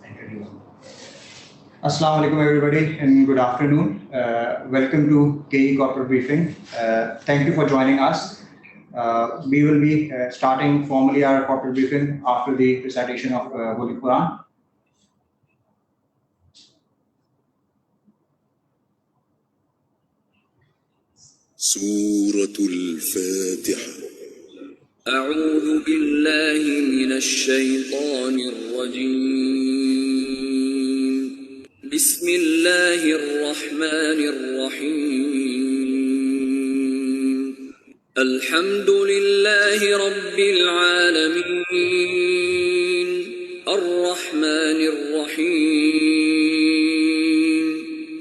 introduce. Assalamu alaikum everybody and good afternoon. Welcome to KE Corporate Briefing. Thank you for joining us. We will be starting formally our corporate briefing after the recitation of Holy Quran. سورة الفاتحة. أعوذ بالله من الشيطان الرجيم. بسم الله الرحمن الرحيم. الحمد لله رب العالمين الرحمن الرحيم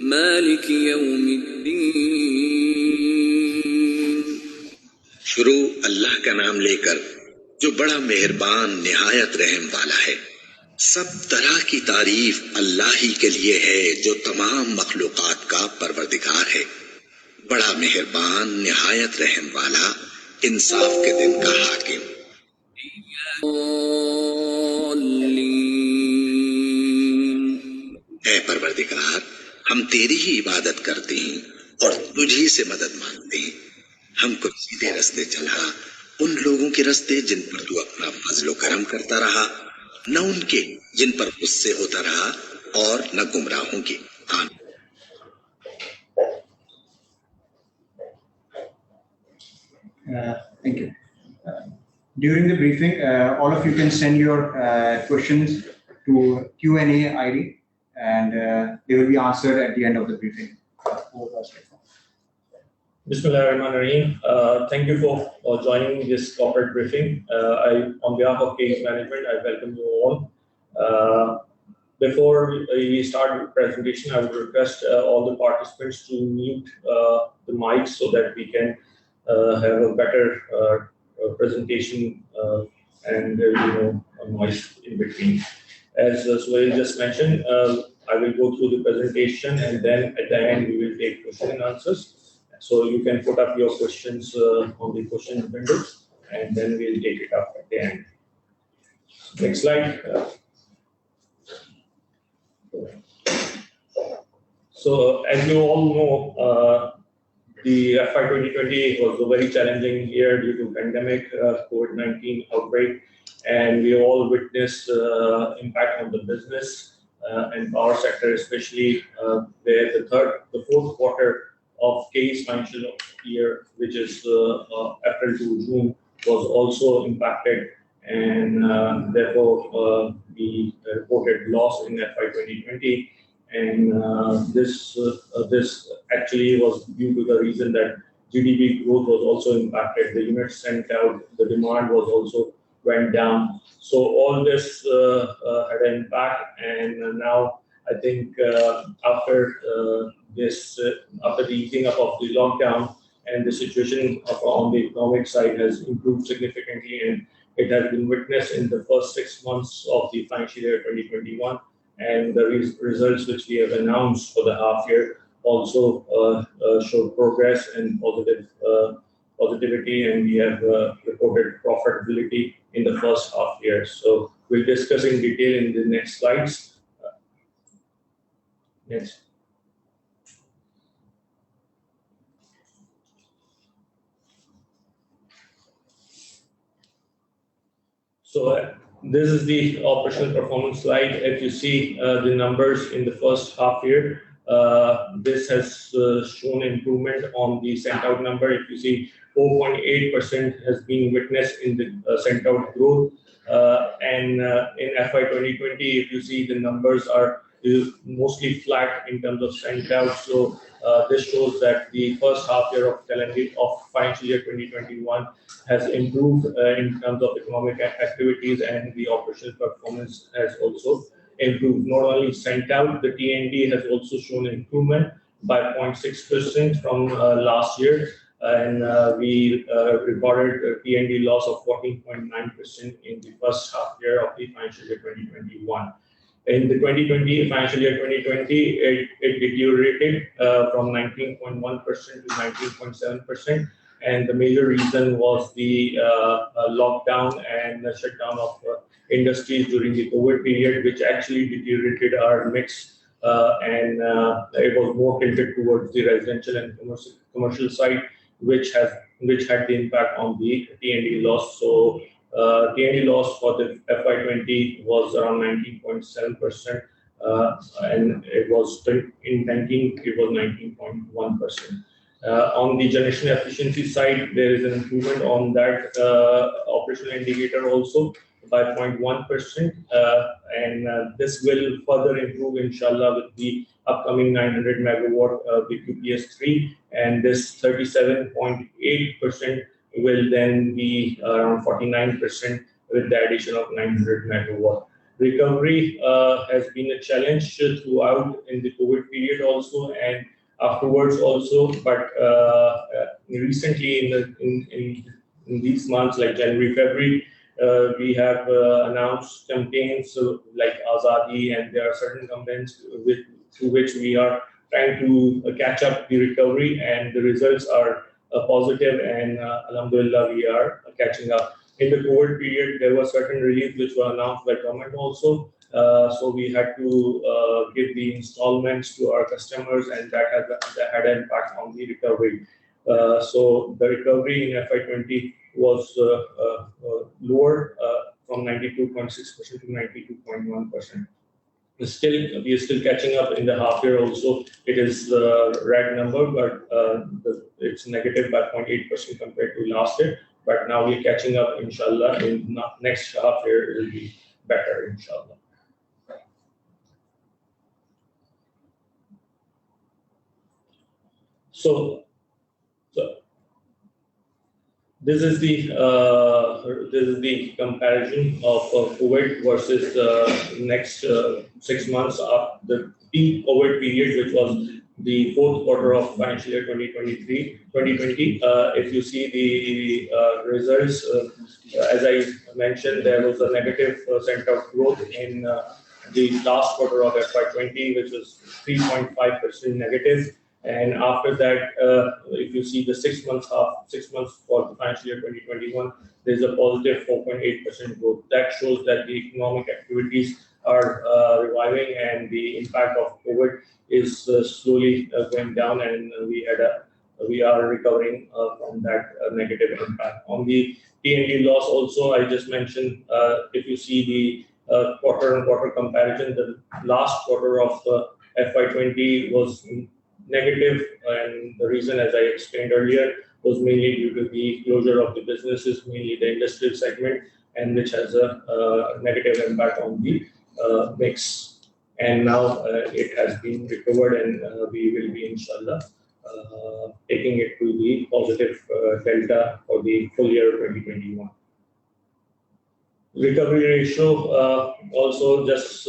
مالك يوم الدين. शुरू अल्लाह का नाम लेकर जो बड़ा मेहरबान निहायत रहम वाला है। सब तरह की तारीफ अल्लाह ही के लिए है जो तमाम मखलूकात का परवरदिगार है। बड़ा मेहरबान निहायत रहम वाला इंसाफ के दिन का हाकिम। ऐ परवरदिगार, हम तेरी ही इबादत करते हैं और तुझी से मदद मांगते हैं। हमको सीधे रास्ते चला, उन लोगों के रास्ते जिन पर तू अपना फजलो करम करता रहा, न उनके जिन पर गुस्से होता रहा और न गुमराहों के। आमीन। Thank you. During the briefing, all of you can send your questions to Q&A ID and they will be answered at the end of the briefing. Bismillahirrahmanirrahim. Thank you for joining this corporate briefing. On behalf of KE's management, I welcome you all. Before we start the presentation, I would request all the participants to mute the mics so that we can have a better presentation and noise in between. As Suhail just mentioned, I will go through the presentation and then at the end we will take question and answers. So you can put up your questions on the question window and then we'll take it up at the end. Next slide. So as you all know, the FY 2020 was a very challenging year due to pandemic, COVID-19 outbreak, and we all witnessed impact on the business and power sector, especially where the fourth quarter of KE's financial year, which is April to June, was also impacted, and therefore we reported loss in FY 2020. And this actually was due to the reason that GDP growth was also impacted. The units sent out, the demand was also went down. So all this had an impact, and now I think after the easing up of the lockdown and the situation on the economic side has improved significantly, and it has been witnessed in the first 6 months of the financial year 2021, and the results which we have announced for the half year also show progress and positivity, and we have reported profitability in the first half year. So we'll discuss in detail in the next slides. Next. So this is the operational performance slide. If you see the numbers in the first half year, this has shown improvement on the sent out number. If you see 4.8% has been witnessed in the sent out growth, and in FY 2020, if you see the numbers are mostly flat in terms of sent out. So this shows that the first half year of financial year 2021 has improved in terms of economic activities, and the operational performance has also improved. Not only sent out, the T&D has also shown improvement by 0.6% from last year, and we recorded a T&D loss of 14.9% in the first half year of the financial year 2021. In the 2020 financial year 2020, it deteriorated from 19.1% to 19.7%, and the major reason was the lockdown and the shutdown of industries during the COVID period, which actually deteriorated our mix, and it was more tilted towards the residential and commercial side, which had the impact on the T&D loss. So T&D loss for the FY20 was around 19.7%, and it was in banking it was 19.1%. On the generation efficiency side, there is an improvement on that operational indicator also by 0.1%, and this will further improve, inshallah, with the upcoming 900 megawatt BQPS3, and this 37.8% will then be around 49% with the addition of 900 megawatt. Recovery has been a challenge throughout in the COVID period also, and afterwards also, but recently in these months like January, February, we have announced campaigns like Azadi, and there are certain campaigns through which we are trying to catch up the recovery, and the results are positive, and alhamdulillah we are catching up. In the COVID period, there were certain reliefs which were announced by government also. So we had to give the installments to our customers, and that had an impact on the recovery. So the recovery in FY20 was lower from 92.6% to 92.1%. We are still catching up in the half year also. It is the red number, but it's negative by 0.8% compared to last year. But now we're catching up, inshallah. In next half year, it will be better, inshallah. So this is the comparison of COVID versus the next 6 months of the peak COVID period, which was the fourth quarter of financial year 2020. If you see the results, as I mentioned, there was a negative % of growth in the last quarter of FY20, which was 3.5% negative. And after that, if you see the 6 months for the financial year 2021, there's a positive 4.8% growth. That shows that the economic activities are reviving, and the impact of COVID is slowly going down, and we are recovering from that negative impact. On the T&D loss also, I just mentioned, if you see the quarter-on-quarter comparison, the last quarter of FY20 was negative, and the reason, as I explained earlier, was mainly due to the closure of the businesses, mainly the industrial segment, and which has a negative impact on the mix. And now it has been recovered, and we will be, inshallah, taking it to the positive delta for the full year 2021. Recovery ratio, also just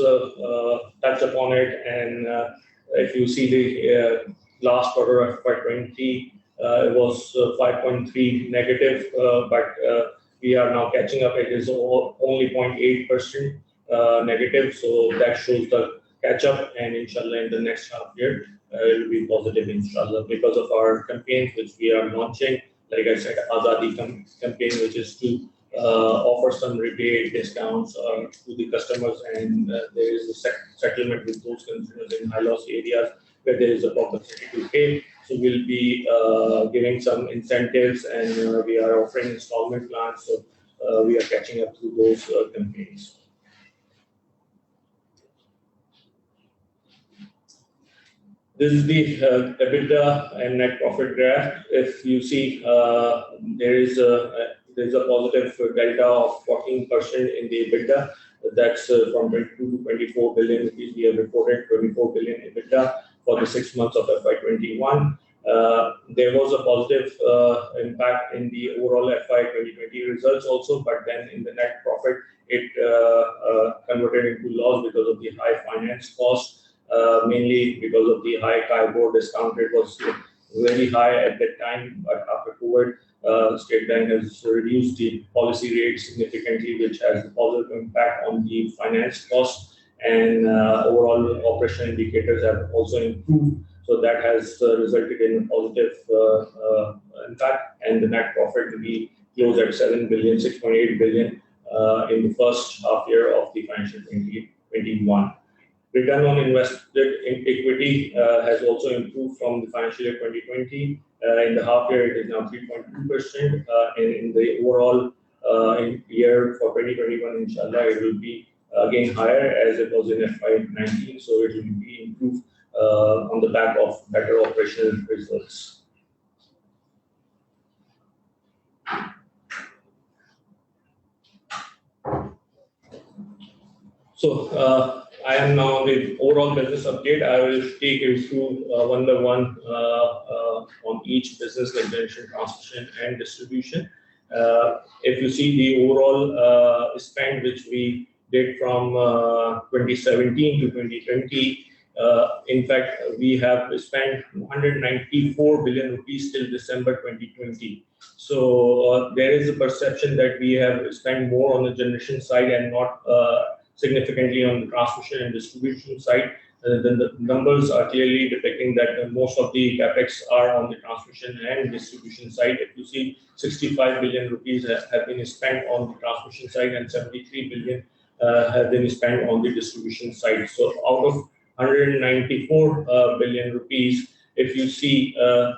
touch upon it, and if you see the last quarter of FY20, it was 5.3 negative, but we are now catching up. It is only 0.8% negative, so that shows the catch up, and inshallah in the next half year it will be positive, inshallah, because of our campaigns which we are launching. Like I said, Azadi campaign, which is to offer some rebate discounts to the customers, and there is a settlement with those consumers in high loss areas where there is a propensity to pay. So we'll be giving some incentives, and we are offering installment plans. So we are catching up through those campaigns. This is the EBITDA and net profit graph. If you see, there's a positive delta of 14% in the EBITDA. That's from 22 to 24 billion rupees. We have reported 24 billion EBITDA for the 6 months of FY21. There was a positive impact in the overall FY 2020 results also, but then in the net profit, it converted into loss because of the high finance cost. Mainly because of the high CIBOR discount rate was very high at that time, but after COVID, State Bank has reduced the policy rate significantly, which has a positive impact on the finance cost, and overall operational indicators have also improved. So that has resulted in a positive impact, and the net profit will be closed at 7 billion, 6.8 billion in the first half year of the financial 2021. Return on invested equity has also improved from the financial year 2020. In the half year, it is now 3.2%, and in the overall in year for 2021, inshallah, it will be again higher as it was in FY19. So it will be improved on the back of better operational results. So I am now on the overall business update. I will take you through one by one on each business, like generation, transmission, and distribution. If you see the overall spend which we did from 2017 to 2020, in fact, we have spent 194 billion rupees till December 2020. So there is a perception that we have spent more on the generation side and not significantly on the transmission and distribution side. Then the numbers are clearly depicting that most of the capex are on the transmission and distribution side. If you see, 65 billion rupees have been spent on the transmission side and 73 billion have been spent on the distribution side. So out of 194 billion rupees, if you see,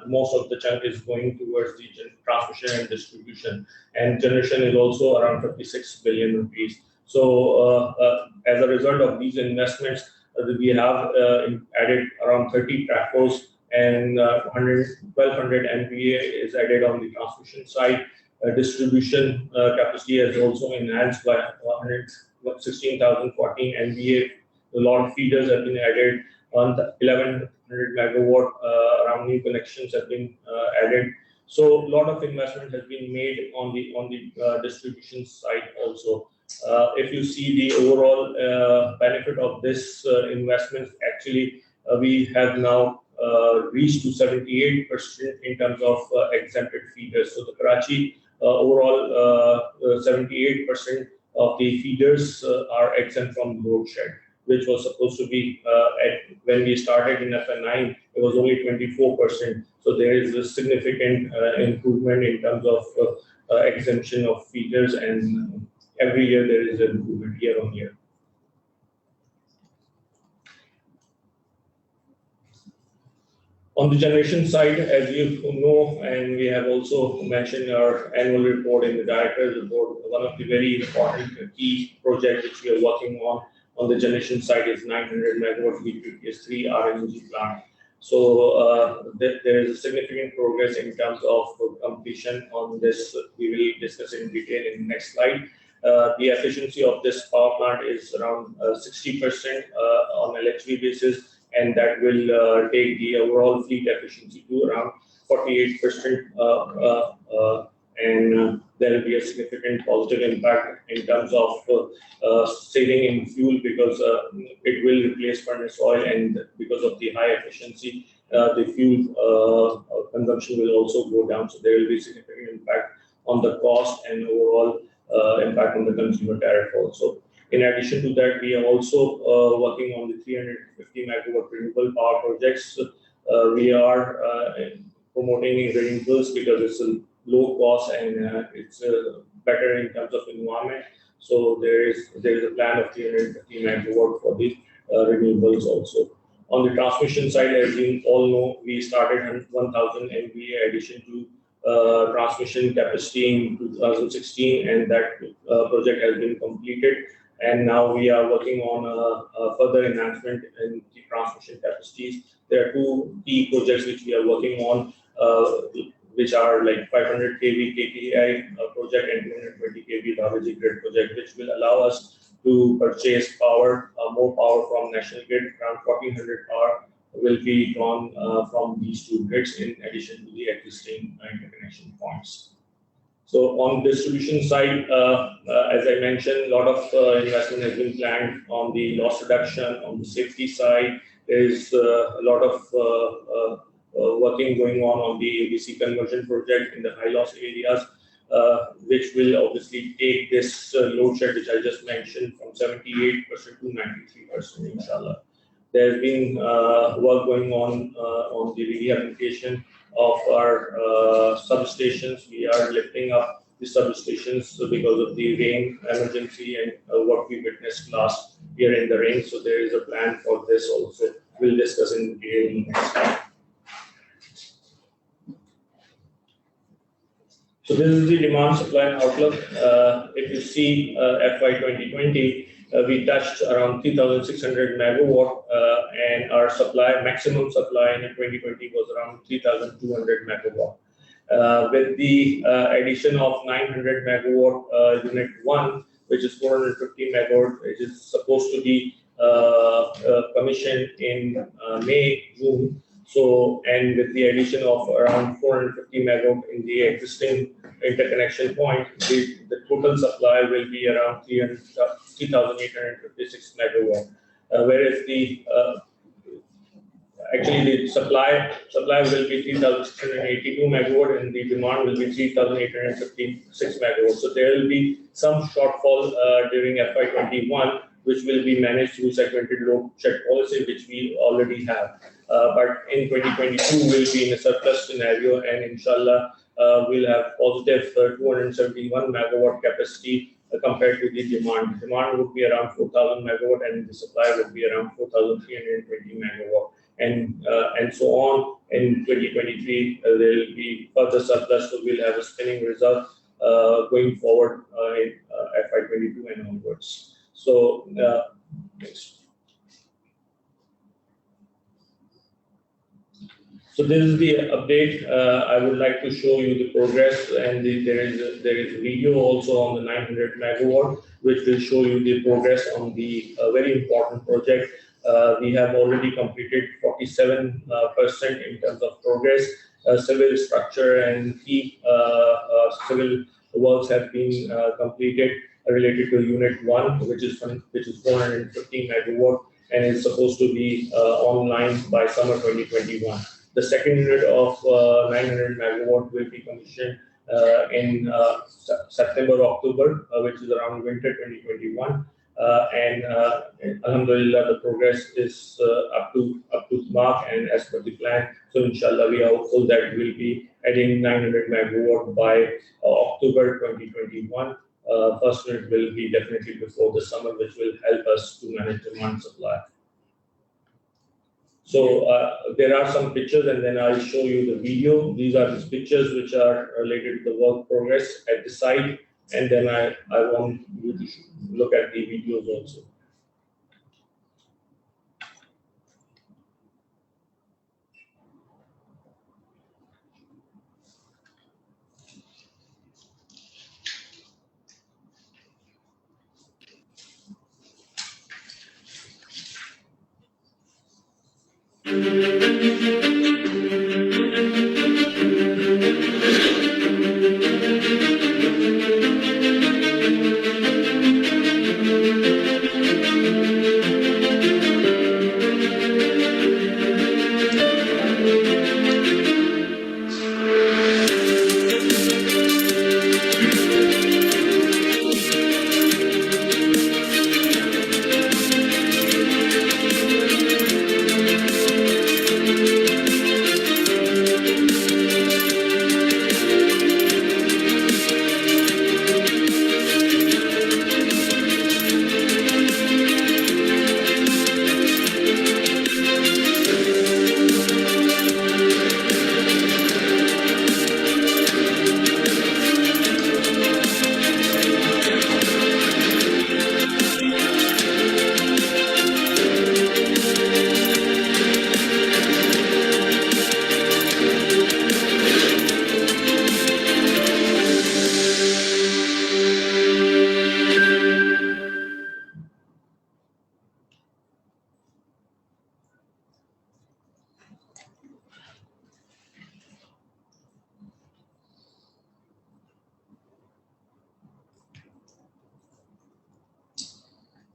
most of the chunk is going towards the transmission and distribution, and generation is also around 56 billion rupees. So as a result of these investments, we have added around 30 trackers, and 1200 MVA is added on the transmission side. Distribution capacity has also enhanced by 16,014 MVA. A lot of feeders have been added on the 1100 megawatt. Around new connections have been added. So a lot of investment has been made on the distribution side also. If you see the overall benefit of this investment, actually we have now reached to 78% in terms of exempted feeders. So the Karachi overall 78% of the feeders are exempt from load shed, which was supposed to be when we started in FY9, it was only 24%. So there is a significant improvement in terms of exemption of feeders, and every year there is an improvement year on year. On the generation side, as you know, and we have also mentioned our annual report in the director's report, one of the very important key projects which we are working on the generation side is 900 megawatt VPPS3 RNG plant. So there is a significant progress in terms of completion on this. We will discuss in detail in the next slide. The efficiency of this power plant is around 60% on electricity basis, and that will take the overall fleet efficiency to around 48%. And there will be a significant positive impact in terms of saving in fuel, because it will replace furnace oil, and because of the high efficiency, the fuel consumption will also go down. So there will be significant impact on the cost and overall impact on the consumer tariff also. In addition to that, we are also working on the 350 megawatt renewable power projects. We are promoting renewables because it's a low cost and it's better in terms of environment. So there is a plan of 350 megawatt for the renewables also. On the transmission side, as you all know, we started 1,000 MVA addition to transmission capacity in 2016, and that project has been completed. And now we are working on a further enhancement in the transmission capacities. There are two key projects which we are working on, which are like 500 kV KTI project and 220 kV Davaji grid project, which will allow us to purchase power, more power from national grid. Around 1400 power will be drawn from these two grids in addition to the existing interconnection points. So on distribution side, as I mentioned, a lot of investment has been planned on the loss reduction, on the safety side. There is a lot of working going on the ABC conversion project in the high loss areas, which will obviously take this load shed, which I just mentioned, from 78% to 93%, inshallah. There's been work going on the rehabilitation of our substations. We are lifting up the substations because of the rain emergency and what we witnessed last year in the rain. So there is a plan for this also. We'll discuss in detail next time. So this is the demand supply outlook. If you see FY 2020, we touched around 3,600 megawatt, and our maximum supply in 2020 was around 3,200 megawatt. With the addition of 900 megawatt unit 1, which is 450 megawatt, which is supposed to be commissioned in May, June. So, and with the addition of around 450 megawatt in the existing interconnection point, the total supply will be around 3,856 megawatt. Whereas the actually the supply will be 3,682 megawatt and the demand will be 3,856 megawatt. So there will be some shortfall during FY21, which will be managed through segmented load shed policy, which we already have. But in 2022, we'll be in a surplus scenario, and inshallah, we'll have positive 271 megawatt capacity compared to the demand. Demand would be around 4,000 megawatt, and the supply would be around 4,320 megawatt. And so on. In 2023, there will be further surplus, so we'll have a spinning result going forward in FY22 and onwards. So, next. So this is the update. I would like to show you the progress, and there is a video also on the 900 megawatt, which will show you the progress on the very important project. We have already completed 47% in terms of progress. Civil structure and key civil works have been completed related to Unit 1, which is 450 megawatt, and is supposed to be online by summer 2021. The second unit of 900 megawatt will be commissioned in September, October, which is around winter 2021. And Alhamdulillah, the progress is up to mark and as per the plan. So inshallah, we are hopeful that we'll be adding 900 megawatt by October 2021. First unit will be definitely before the summer, which will help us to manage demand supply. So there are some pictures, and then I'll show you the video. These are the pictures which are related to the work progress at the site, and then I want you to look at the videos also.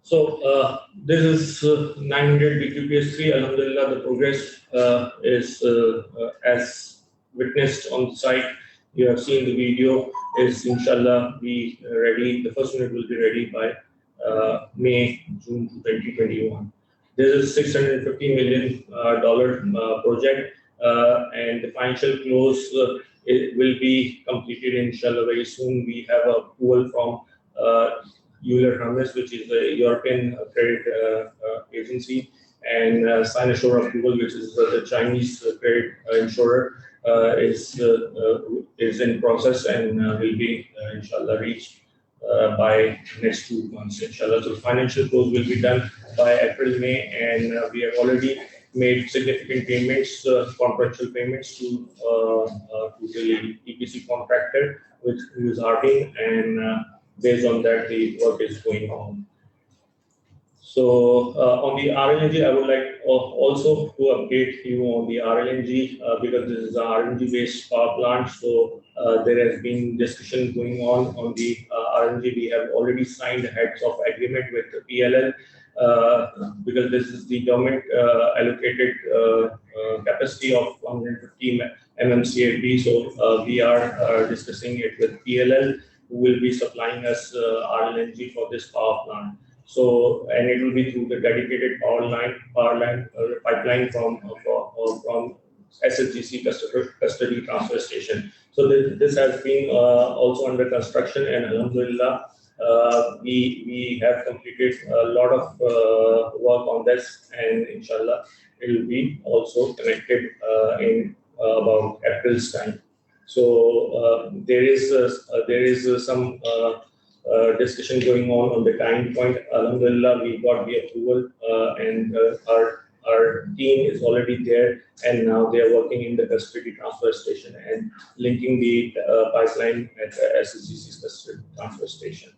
So this is 900 BQPS3. Alhamdulillah, the progress is as witnessed on the site. You have seen the video. Is inshallah be ready. The first unit will be ready by May, June 2021. This is $650 million project, and the financial close it will be completed inshallah very soon. We have approval from Euler Hermes, which is a European credit agency, and Sinosure approval, which is the Chinese credit insurer, is in process and will be inshallah reached by next 2 months, inshallah. So financial close will be done by April, May, and we have already made significant payments, contractual payments to the EPC contractor, which is Harding, and based on that, the work is going on. So on the RLNG, I would like also to update you on the RLNG because this is an RLNG-based power plant. So there has been discussion going on the RLNG. We have already signed heads of agreement with the PLL because this is the government allocated capacity of 150 MMCFD. So we are discussing it with PLL, who will be supplying us RLNG for this power plant. So, and it will be through the dedicated pipeline from SSGC custody transfer station. So this has been also under construction, and alhamdulillah, we have completed a lot of work on this, and inshallah, it will be also connected in about April's time. So there is some discussion going on the time point. Alhamdulillah, we got the approval, and our team is already there, and now they are working in the custody transfer station and linking the pipeline at the SSGC's custody transfer station.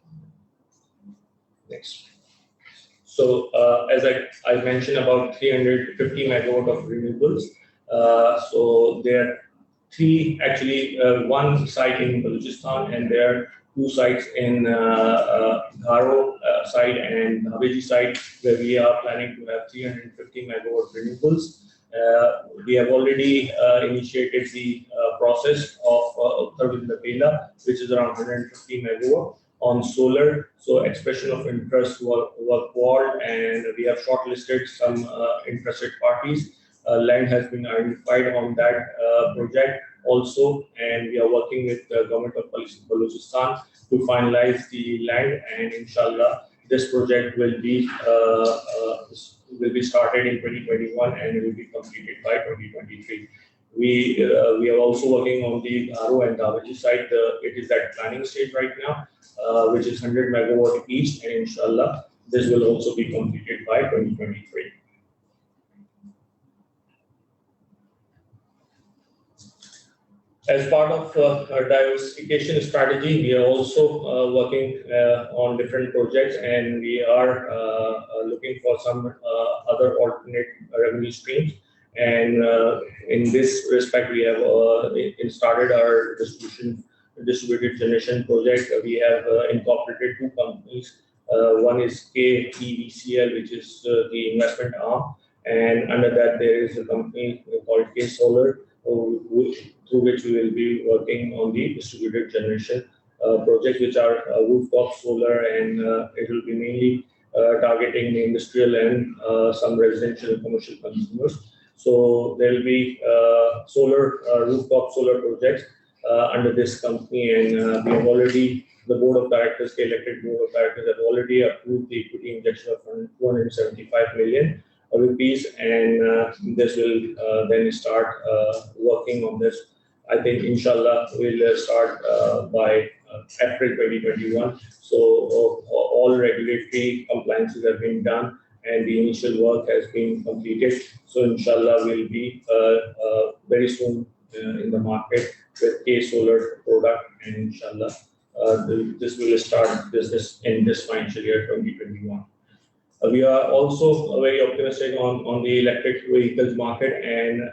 Next. So as I mentioned about 350 megawatt of renewables. So there are three, actually one site in Balochistan, and there are 2 sites in Gharo site and Haveji site, where we are planning to have 350 megawatt renewables. We have already initiated the process of Uttar Vindapela, which is around 150 megawatt on solar. So expression of interest were called, and we have shortlisted some interested parties. Land has been identified on that project also, and we are working with the government of Balochistan to finalize the land, and inshallah this project will be started in 2021 and will be completed by 2023. We are also working on the Gharo and Haveji site. It is at planning stage right now, which is 100 megawatt each, and inshallah this will also be completed by 2023. As part of our diversification strategy, we are also working on different projects, and we are looking for some other alternate revenue streams. And in this respect, we have started our distributed generation project. We have incorporated 2 companies. One is KEVCL, which is the investment arm, and under that there is a company called K Solar, through which we will be working on the distributed generation projects, which are rooftop solar, and it will be mainly targeting the industrial and some residential and commercial consumers. So there will be rooftop solar projects under this company, and we have already, the board of directors, the elected board of directors, have already approved the equity injection of 275 million rupees, and this will then start working on this. I think inshallah we'll start by April 2021. So all regulatory compliances have been done, and the initial work has been completed. So inshallah we'll be very soon in the market with K Solar product, and inshallah this will start business in this financial year 2021. We are also very optimistic on the electric vehicles market, and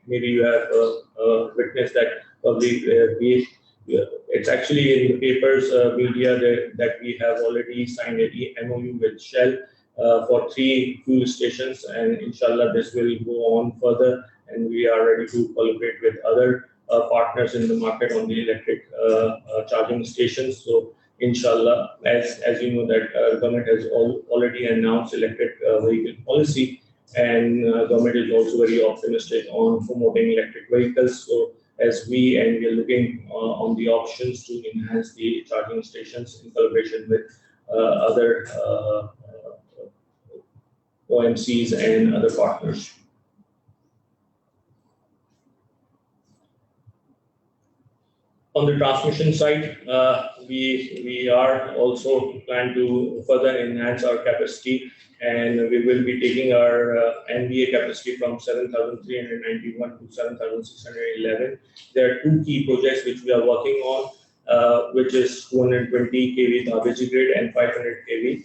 maybe you have witnessed that probably it's actually in the papers, media, that we have already signed a MOU with Shell for 3 fuel stations, and inshallah this will go on further, and we are ready to collaborate with other partners in the market on the electric charging stations. So inshallah, as you know, that government has already announced electric vehicle policy, and government is also very optimistic on promoting electric vehicles. So SV, and we are looking on the options to enhance the charging stations in collaboration with other OMCs and other partners. On the transmission side, we are also plan to further enhance our capacity, and we will be taking our NBA capacity from 7,391 to 7,611. There are two key projects which we are working on, which is 220 kV Dhabeji grid and 500 kV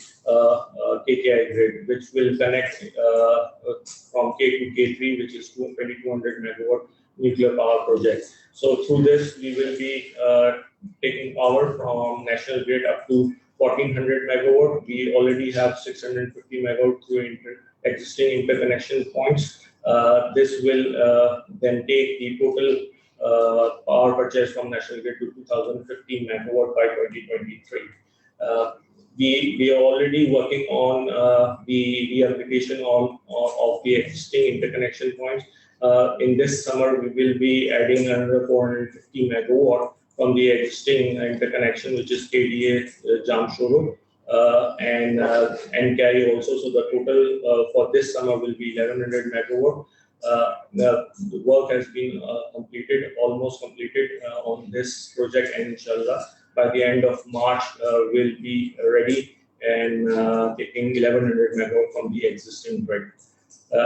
KKI grid, which will connect from K to K3, which is 2,200 megawatt nuclear power project. So through this, we will be taking power from national grid up to 1,400 megawatt. We already have 650 megawatt through existing interconnection points. This will then take the total power purchase from national grid to 2,015 megawatt by 2023. We are already working on the rehabilitation of the existing interconnection points. In this summer, we will be adding another 450 megawatt from the existing interconnection, which is KDA Jamshoro and NKI also. So the total for this summer will be 1,100 megawatt. The work has been almost completed on this project, and inshallah, by the end of March, we'll be ready and taking 1,100 megawatt from the existing grid.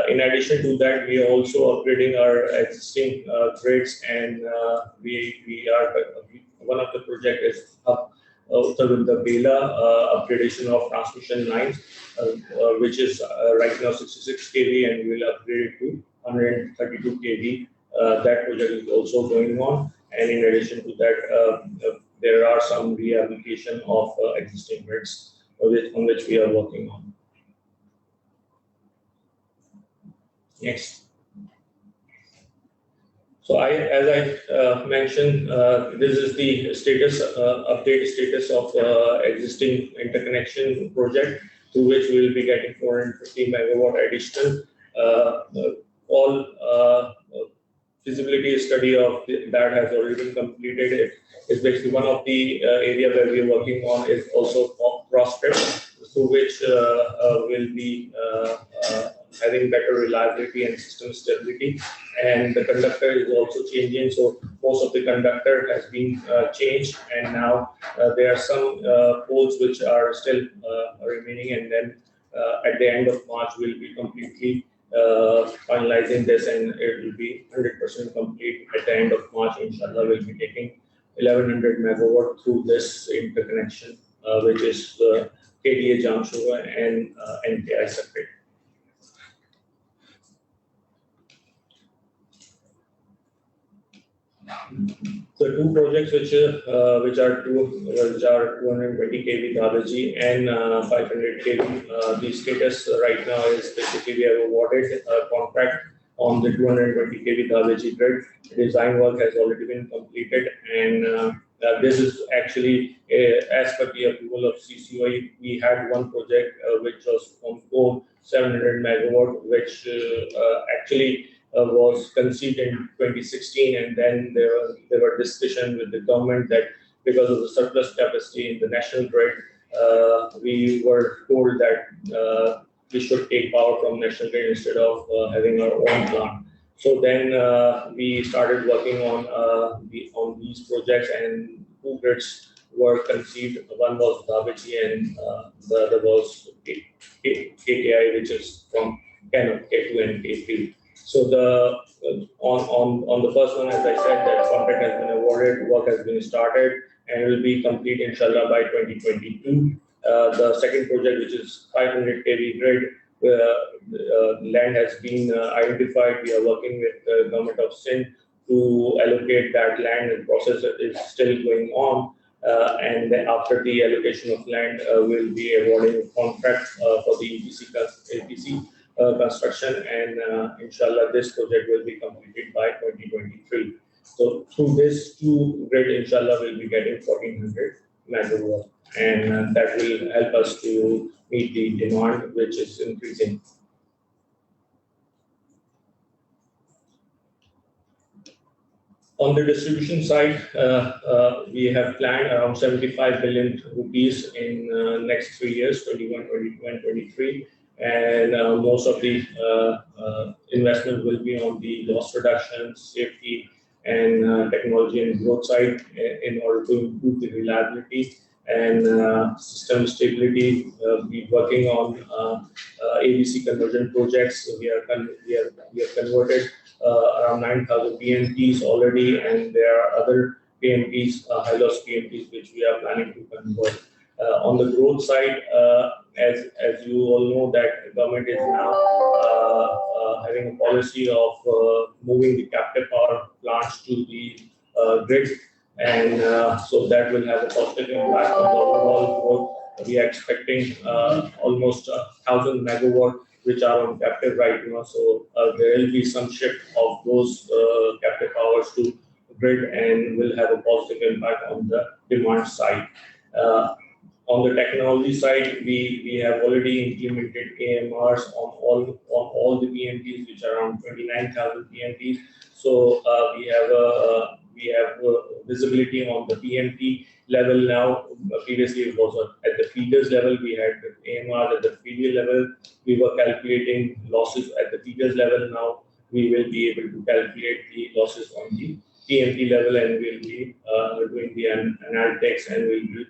In addition to that, we are also upgrading our existing grids, and we are one of the project is Uttar Bela upgradation of transmission lines, which is right now 66 kV, and we will upgrade it to 132 kV. That project is also going on, and in addition to that, there are some rehabilitation of existing grids on which we are working on. Next. So as I mentioned, this is the status, update status of existing interconnection project, through which we will be getting 450 megawatt additional. All feasibility study of that has already been completed. It's basically one of the area where we are working on is also Prospect, through which will be having better reliability and system stability, and the conductor is also changing. So most of the conductor has been changed, and now there are some poles which are still remaining, and then at the end of March we'll be completely finalizing this, and it will be 100% complete at the end of March. Inshallah, we'll be taking 1,100 megawatt through this interconnection, which is KDA Jamshoro and NKI separate. So two projects which are 220 kV Dhabeji and 500 kV. The status right now is basically we have awarded a contract on the 220 kV Dhabeji grid. Design work has already been completed, and this is actually as per the approval of CCOE. We had one project which was on coal 700 megawatt, which actually was conceived in 2016, and then there were discussion with the government that because of the surplus capacity in the national grid, we were told that we should take power from national grid instead of having our own plant. So then we started working on these projects, and two grids were conceived. One was Dhabeji, and the other was KKI, which is from K2 and K3. So on the first one, as I said, that contract has been awarded, work has been started, and will be complete inshallah by 2022. The second project, which is 500 kV grid, land has been identified. We are working with the government of Sindh to allocate that land, and process is still going on. And then after the allocation of land, we'll be awarding a contract for the EPC construction, and inshallah this project will be completed by 2023. So through this two grid, inshallah we'll be getting 1,400 megawatt, and that will help us to meet the demand which is increasing. On the distribution side, we have planned around 75 billion rupees in next 3 years, 21, 22, and 23. And most of the investment will be on the loss reduction, safety, and technology and growth side in order to improve the reliability and system stability. We're working on ABC conversion projects. So we have converted around 9,000 PMTs already, and there are other PMTs, high loss PMTs, which we are planning to convert. On the growth side, as you all know, that the government is now having a policy of moving the captive power plants to the grid, and so that will have a positive impact on the overall growth. We are expecting almost 1,000 megawatt which are on captive right now. So there will be some shift of those captive powers to grid and will have a positive impact on the demand side. On the technology side, we have already implemented AMRs on all the PMTs, which are around 29,000 PMTs. So we have visibility on the PMT level now. Previously, it was at the feeders level. We had AMR at the feeder level. We were calculating losses at the feeders level. Now we will be able to calculate the losses on the PMT level, and we'll be doing the analytics, and we'll be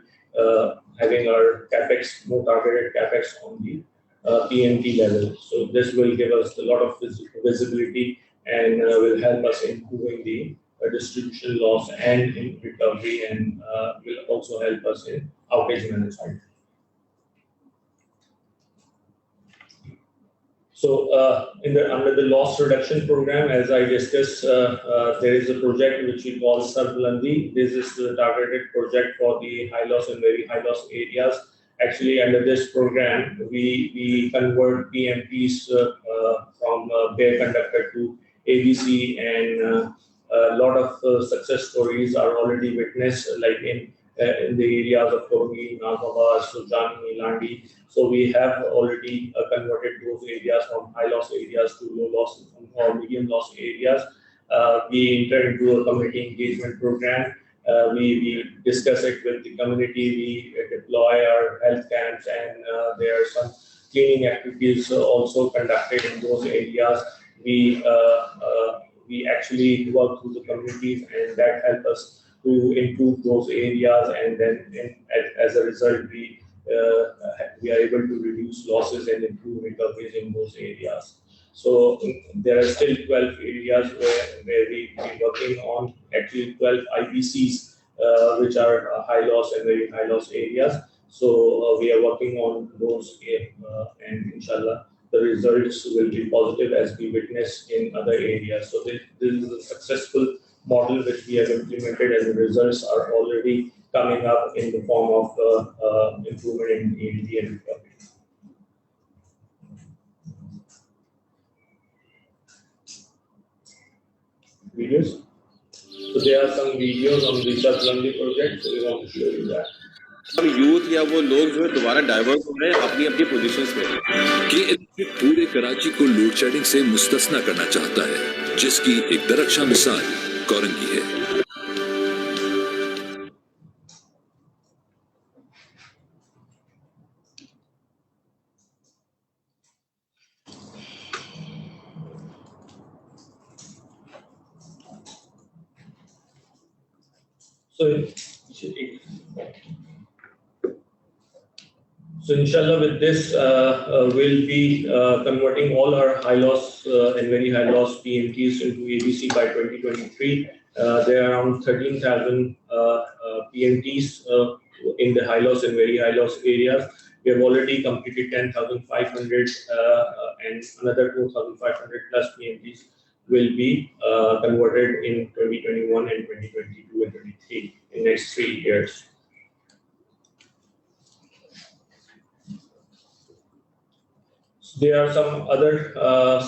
having our capex, more targeted capex on the PMT level. So this will give us a lot of visibility and will help us in improving the distribution loss and in recovery, and will also help us in outage management. So under the loss reduction program, as I discussed, there is a project which we call Sarbulandi. This is the targeted project for the high loss and very high loss areas. Actually, under this program, we convert PMPs from bare conductor to ABC, and a lot of success stories are already witnessed, like in the areas of Kogi, Nagawar, Sujani, Landi. So we have already converted those areas from high loss areas to low loss or medium loss areas. We enter into a community engagement program. We discuss it with the community. We deploy our health camps, and there are some cleaning activities also conducted in those areas. We actually work through the communities, and that helps us to improve those areas, and then as a result, we are able to reduce losses and improve recoveries in those areas. So there are still 12 areas where we are working on, actually 12 IBCs, which are high loss and very high loss areas. So we are working on those, and inshallah, the results will be positive as we witness in other areas. So this is a successful model which we have implemented, and the results are already coming up in the form of improvement in ADT and recovery. Videos. So there are some videos on the Sarbulandi project, so we want to show you that. अब youth या वो लोग जो है दोबारा divert हो रहे हैं अपनी अपनी पोजीशंस पे। कि पूरे कराची को लोड शेडिंग से मुस्तस्ना करना चाहता है, जिसकी एक दरख्शां मिसाल कोरंगी है। So inshallah, with this, we'll be converting all our high loss and very high loss PMTs into ABC by 2023. There are around 13,000 PMTs in the high loss and very high loss areas. We have already completed 10,500 and another 4,500 plus PMTs will be converted in 2021 and 2022 and 2023 in next 3 years. There are some other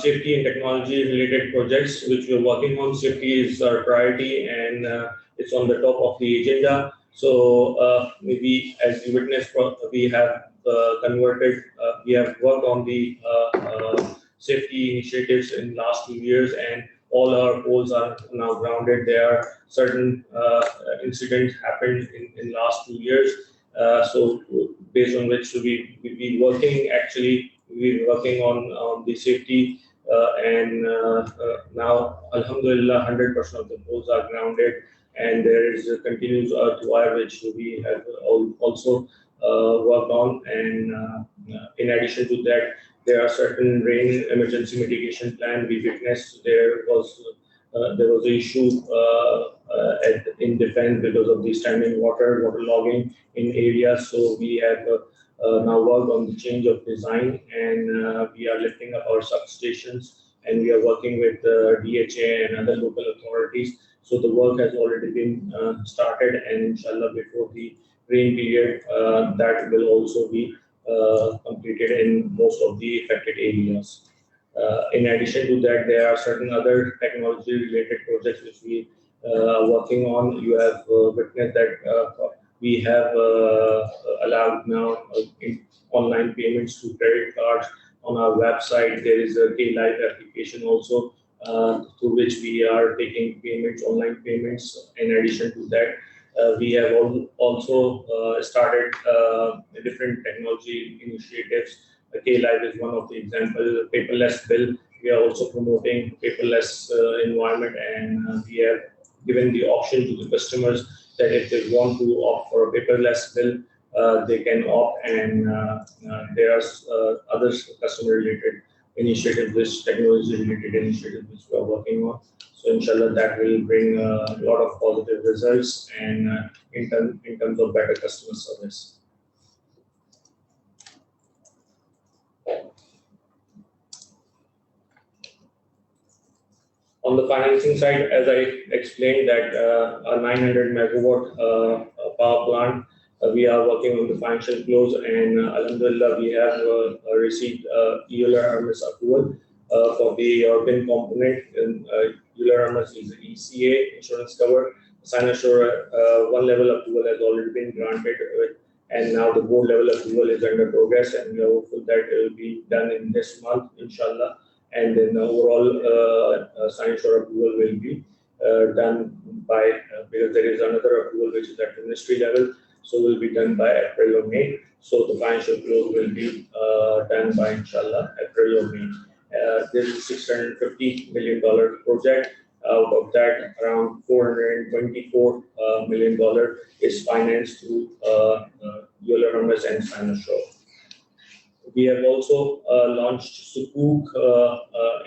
safety and technology related projects which we're working on. Safety is our priority, and it's on the top of the agenda. So maybe as you witnessed, we have we have worked on the safety initiatives in last 2 years, and all our poles are now grounded. There are certain incidents happened in last 2 years. So based on which we working on the safety and now Alhamdulillah 100% of the poles are grounded, and there is a continuous earth wire which we have also worked on. And in addition to that, there are certain rain emergency mitigation plan. We witnessed there was an issue in defense because of the standing water logging in areas. So we have now worked on the change of design, and we are lifting up our substations, and we are working with DHA and other local authorities. So the work has already been started, and inshallah before the rain period, that will also be completed in most of the affected areas. In addition to that, there are certain other technology-related projects which we are working on. You have witnessed that we have allowed now online payments to credit cards on our website. There is a K-Live application also through which we are taking payments, online payments. In addition to that, we have also started different technology initiatives. K-Live is one of the examples. Paperless bill. We are also promoting paperless environment, and we have given the option to the customers that if they want to opt for a paperless bill, they can opt. And there are other customer-related initiatives, which technology-related initiatives which we are working on. So inshallah, that will bring a lot of positive results and in terms of better customer service. On the financing side, as I explained, that a 900 megawatt power plant, we are working on the financial close, and Alhamdulillah, we have received Euler Hermes approval for the European component. And Euler Hermes is an ECA insurance cover. Sinosure one level approval has already been granted, and now the board level approval is under progress, and we are hopeful that it will be done in this month, inshallah. And then the overall Sinosure approval will be done by, because there is another approval which is at the ministry level, so will be done by April or May. So the financial close will be done by, inshallah, April or May. This is $650 million project. Out of that, around $424 million is financed through Euler Hermes and Sinosure. We have also launched Sukuk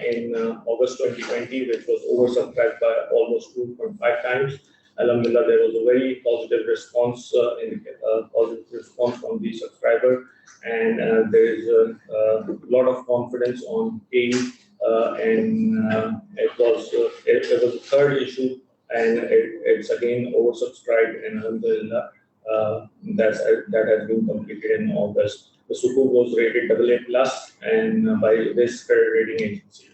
in August 2020, which was oversubscribed by almost 2.5 times. Alhamdulillah, there was a very positive response from the subscriber, and there is a lot of confidence on KE, and it was the third issue, and it's again oversubscribed, and Alhamdulillah, that has been completed in August. The Sukuk was rated AA+, and by this credit rating agency.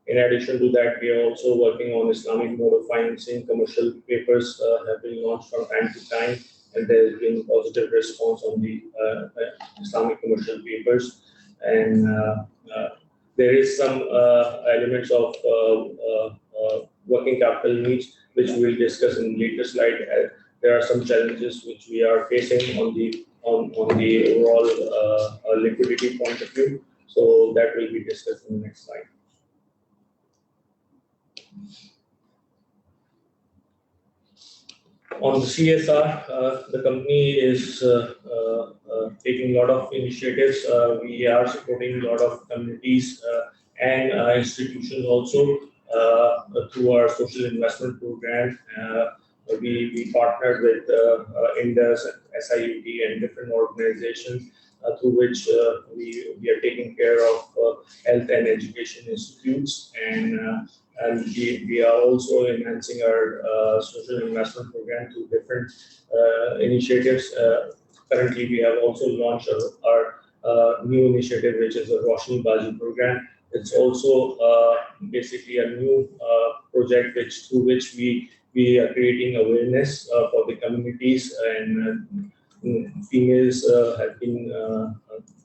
In addition to that, we are also working on Islamic mode of financing. Commercial papers have been launched from time to time, and there has been positive response on the Islamic commercial papers. And there is some elements of working capital needs, which we will discuss in the later slide. There are some challenges which we are facing on the overall liquidity point of view. So that will be discussed in the next slide. On the CSR, the company is taking a lot of initiatives. We are supporting a lot of communities and institutions also through our social investment program. We partnered with Indus, SIUT, and different organizations through which we are taking care of health and education institutes, and we are also enhancing our social investment program through different initiatives. Currently, we have also launched our new initiative, which is the Roshni Bazi program. It's also basically a new project through which we are creating awareness for the communities, and females have been,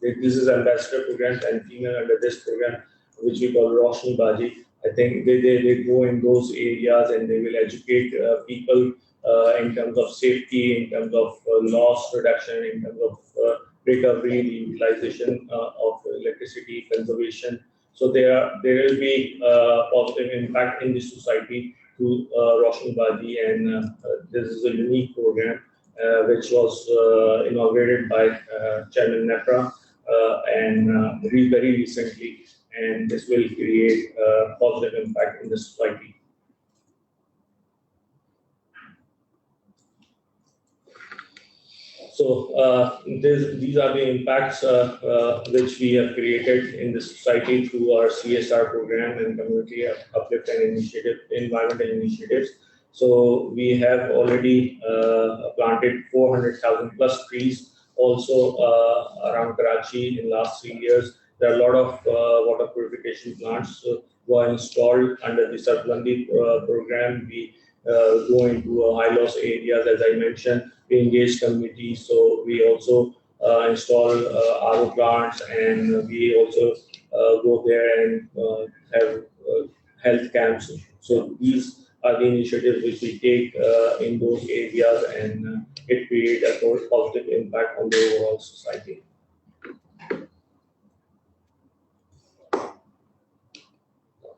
this is ambassador program, and female under this program, which we call Roshni Baji, I think they go in those areas and they will educate people in terms of safety, in terms of loss reduction, in terms of recovery, the utilization of electricity, conservation. So there will be positive impact in the society through Roshanbazi, and this is a unique program which was inaugurated by Chairman Nepra and very recently, and this will create positive impact in the society. So these are the impacts which we have created in the society through our CSR program and community uplift and environmental initiatives. So we have already planted 400,000 plus trees also around Karachi in last 3 years. There are a lot of water purification plants were installed under the Sarblandi program. We go into high loss areas, as I mentioned. We engage communities, so we also install RO plants, and we also go there and have health camps. So these are the initiatives which we take in those areas, and it creates a positive impact on the overall society.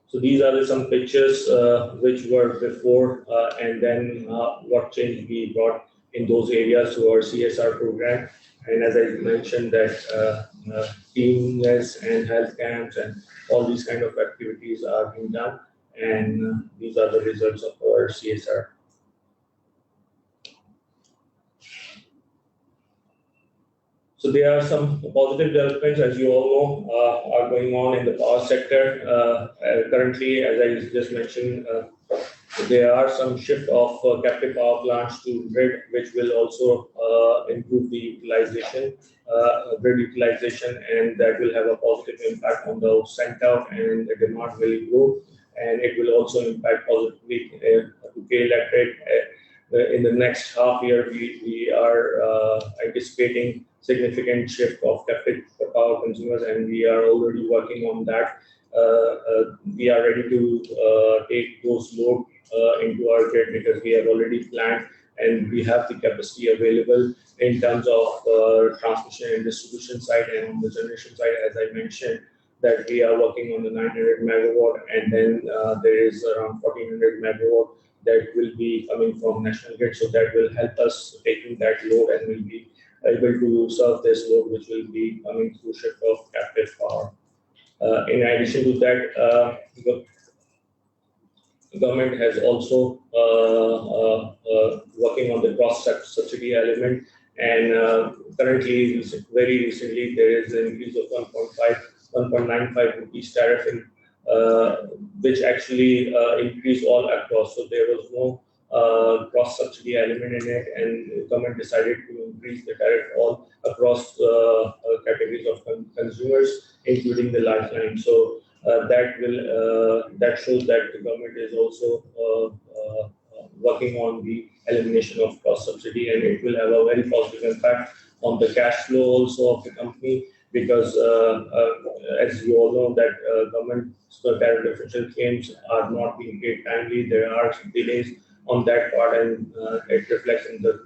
So these are some pictures which were before and then what change we brought in those areas to our CSR program. And as I mentioned that teamness and health camps and all these kind of activities are being done, and these are the results of our CSR. So there are some positive developments, as you all know, are going on in the power sector. Currently, as I just mentioned, there are some shift of captive power plants to grid, which will also improve the utilization, grid utilization, and that will have a positive impact on the sent out, and the demand will grow, and it will also impact positively to K Electric. In the next half year, we are anticipating significant shift of captive power consumers, and we are already working on that. We are ready to take those load into our grid because we have already planned and we have the capacity available in terms of transmission and distribution side, and on the generation side, as I mentioned, that we are working on the 900 megawatt, and then there is around 1400 megawatt that will be coming from National Grid. So that will help us taking that load, and will be able to serve this load, which will be coming through shift of captive power. In addition to that, the government has also working on the cross subsidy element, and currently, very recently, there is an increase of 1.95 rupees tariff, in, which actually increased all across. So there was no cross subsidy element in it, and the government decided to increase the tariff all across categories of consumers, including the lifeline. So that shows that the government is also working on the elimination of cross subsidy, and it will have a very positive impact on the cash flow also of the company, because as you all know that government tariff differential claims are not being paid timely. There are some delays on that part, and it reflects in the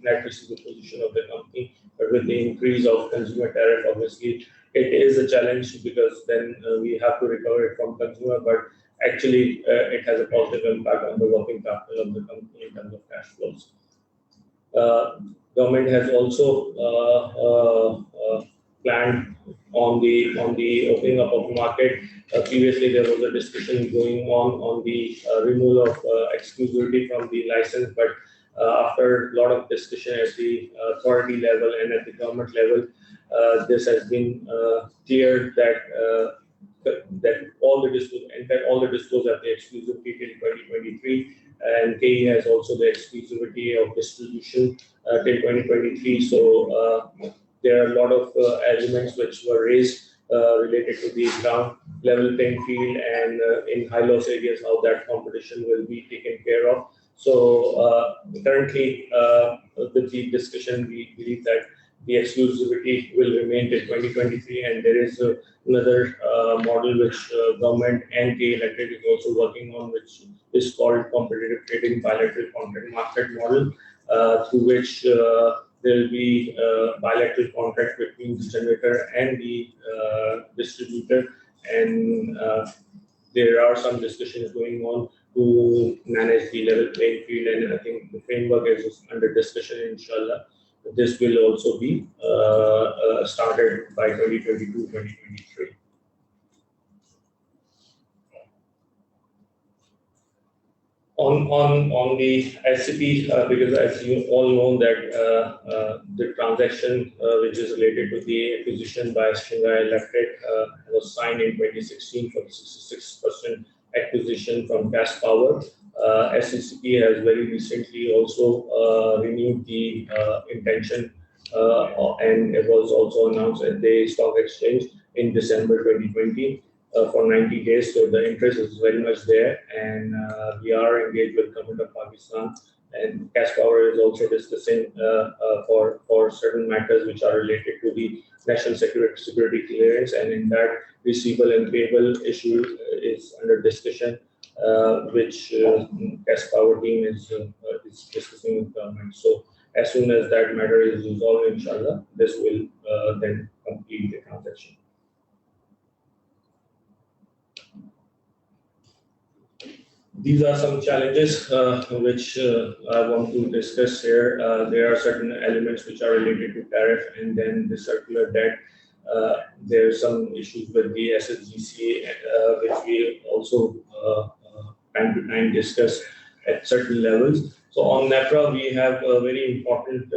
net receivable position of the company. But with the increase of consumer tariff, obviously it is a challenge, because then we have to recover it from consumer, but actually it has a positive impact on the working capital of the company in terms of cash flows. Government has also planned on the opening up of the market. Previously, there was a discussion going on the removal of exclusivity from the license, but after a lot of discussion at the authority level and at the government level, this has been clear that all the discos have the exclusivity till 2023, and KE has also the exclusivity of distribution till 2023. So there are a lot of elements which were raised related to the ground level playing field, and in high loss areas how that competition will be taken care of. So currently with the discussion, we believe that the exclusivity will remain till 2023, and there is another model which government and KE Electric is also working on, which is called competitive trading bilateral contract market model, through which there will be bilateral contract between the generator and the distributor, and there are some discussions going on to manage the level playing field, and I think the framework is under discussion, inshallah. This will also be started by 2022-2023. On the SCP, because as you all know that the transaction which is related to the acquisition by Shanghai Electric was signed in 2016 for the 66% acquisition from Gas Power. SCCP has very recently also renewed the intention, and it was also announced at the stock exchange in December 2020 for 90 days. So the interest is very much there, and we are engaged with Government of Pakistan, and Gas Power is also discussing for certain matters which are related to the national security clearance, and in that receivable and payable issue is under discussion, which Gas Power team is discussing with government. So as soon as that matter is resolved, inshallah, this will then complete the transaction. These are some challenges which I want to discuss here. There are certain elements which are related to tariff, and then the circular debt. There are some issues with the SSGC, which we also time to time discuss at certain levels. So on NEPRA, we have very important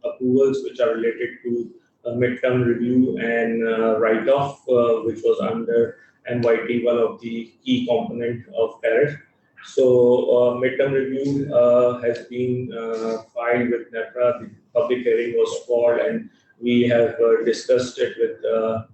approvals which are related to midterm review and write-off, which was under MYT, one of the key component of tariff. So midterm review has been filed with NEPRA. The public hearing was called, and we have discussed it with the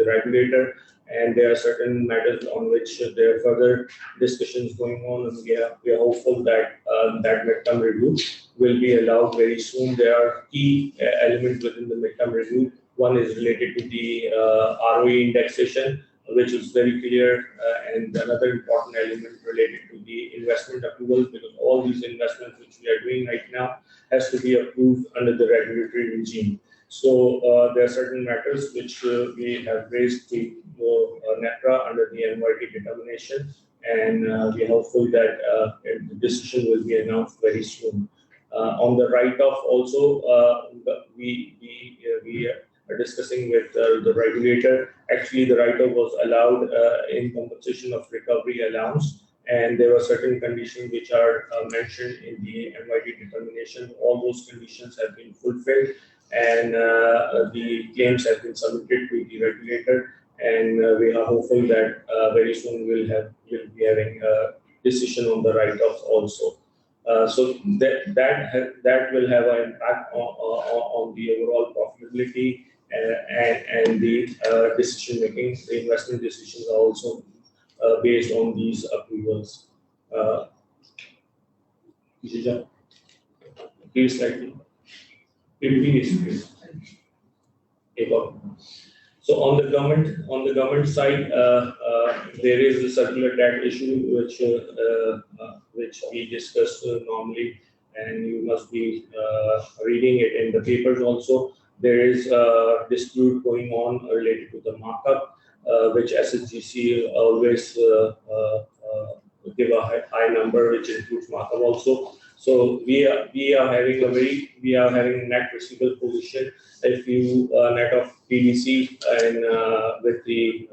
regulator, and there are certain matters on which there are further discussions going on, and we are hopeful that that midterm review will be allowed very soon. There are key elements within the midterm review. One is related to the ROE indexation, which is very clear, and another important element related to the investment approvals, because all these investments which we are doing right now has to be approved under the regulatory regime. So there are certain matters which we have raised to NEPRA under the MYT determination, and we are hopeful that the decision will be announced very soon. On the write-off also, we are discussing with the regulator. Actually, the write-off was allowed in compensation of recovery allowance, and there were certain conditions which are mentioned in the MYT determination. All those conditions have been fulfilled, and the claims have been submitted to the regulator, and we are hopeful that very soon we'll be having a decision on the write-off also. So that will have an impact on the overall profitability and the decision making. The investment decisions are also based on these approvals. Please slightly. So on the government side, there is the circular debt issue which we discuss normally, and you must be reading it in the papers also. There is a dispute going on related to the markup, which SSGC always give a high number, which includes markup also. So we are having a net receivable position. If you net of PDC and with the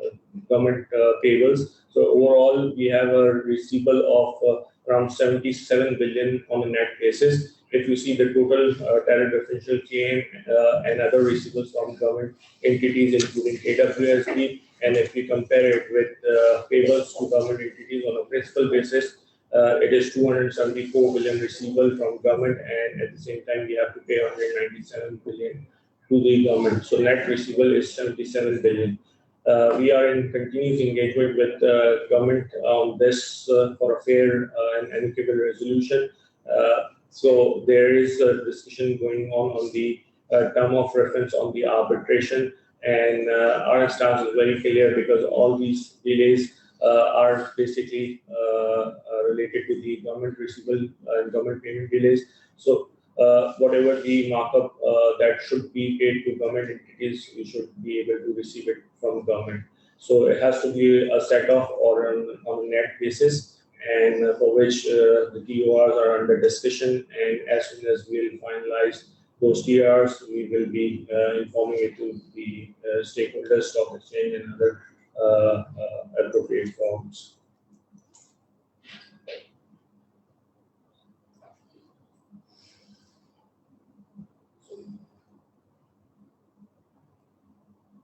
government payables, so overall we have a receivable of around 77 billion on a net basis. If you see the total tariff differential claim and other receivables from government entities, including KWSB, and if we compare it with payables to government entities on a principal basis, it is 274 billion receivable from government, and at the same time we have to pay 197 billion to the government. So net receivable is 77 billion. We are in continuous engagement with government on this for a fair and amicable resolution. So there is a discussion going on the term of reference on the arbitration, and our stance is very clear because all these delays are basically related to the government receivable and government payment delays. So whatever the markup that should be paid to government entities, we should be able to receive it from government. So it has to be a set off or on a net basis, and for which the TORs are under discussion. And as soon as we will finalize those TORs, we will be informing it to the stakeholders, stock exchange, and other appropriate forms.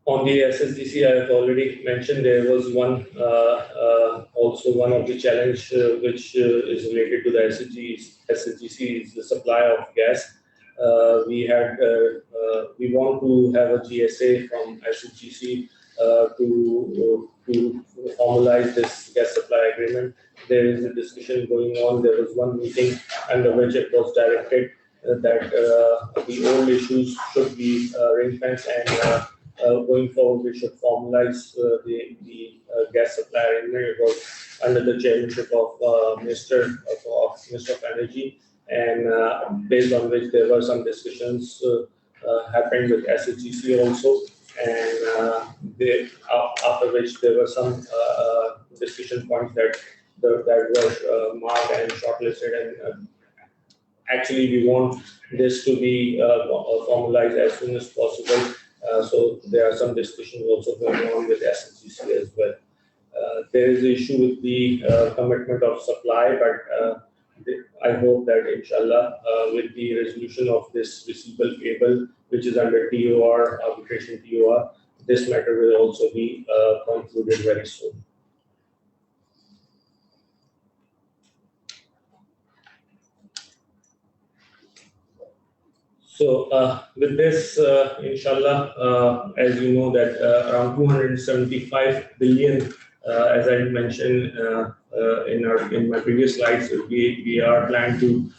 On the SSGC, I have already mentioned there was one also one of the challenge which is related to the SSGC is the supply of gas. We want to have a GSA from SSGC to formalize this gas supply agreement. There is a discussion going on. There was one meeting under which it was directed that the old issues should be ring-fenced, and going forward, we should formalize the gas supply arrangement. It was under the chairmanship of Minister of Energy, and based on which there were some discussions happened with SHGC also, and after which there were some discussion points that were marked and shortlisted, and actually we want this to be formalized as soon as possible. So there are some discussions also going on with SSGC as well. There is an issue with the commitment of supply, but I hope that inshallah, with the resolution of this receivable payable, which is under TOR, arbitration TOR, this matter will also be concluded very soon. So with this, inshallah, as you know that around 275 billion, as I mentioned in my previous slides, we are planning to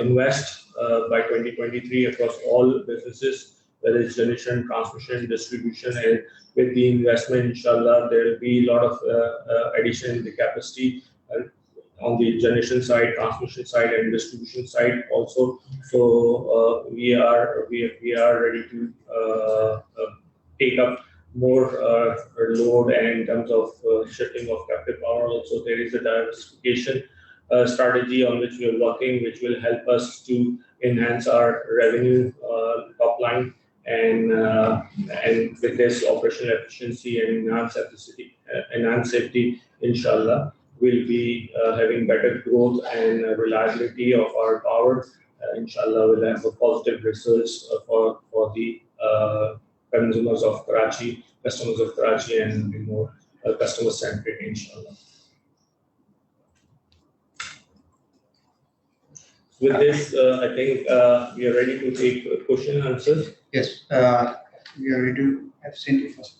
invest by 2023 across all businesses, whether it's generation, transmission, distribution, and with the investment, inshallah, there will be a lot of addition in the capacity on the generation side, transmission side, and distribution side also. So we are ready to take up more load, and in terms of shifting of captive power also, there is a diversification strategy on which we are working, which will help us to enhance our revenue top line, and with this operational efficiency and enhanced safety, inshallah, will be having better growth and reliability of our power. Inshallah, will have a positive results for the customers of Karachi, and be more customer centric, inshallah. With this, I think we are ready to take question and answers. Yes, we are ready to have Cindy first.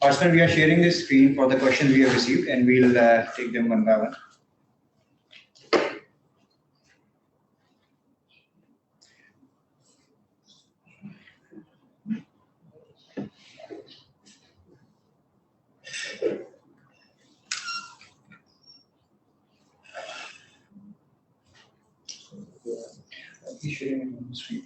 Arsenal, we are sharing this screen for the questions we have received, and we'll take them one by one. He's sharing it on the screen.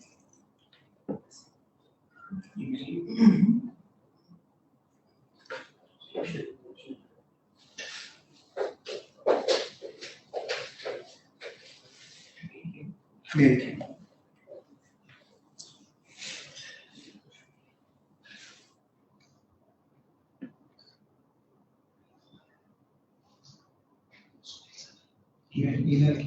Very email.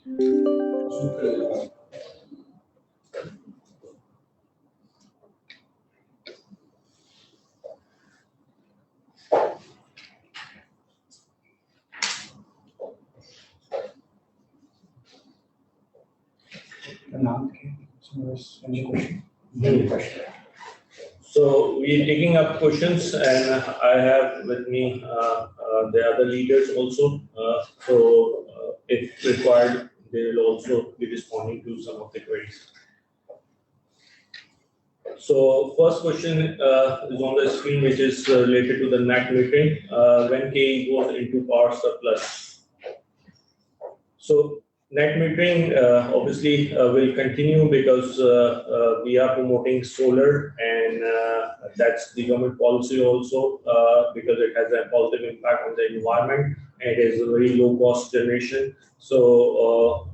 So we're taking up questions, and I have with me the other leaders also. If required, they will also be responding to some of the queries. So first question is on the screen, which is related to the net metering. When KE goes into power surplus. So net metering obviously will continue because we are promoting solar, and that's the government policy also because it has a positive impact on the environment, and it is a very low cost generation. So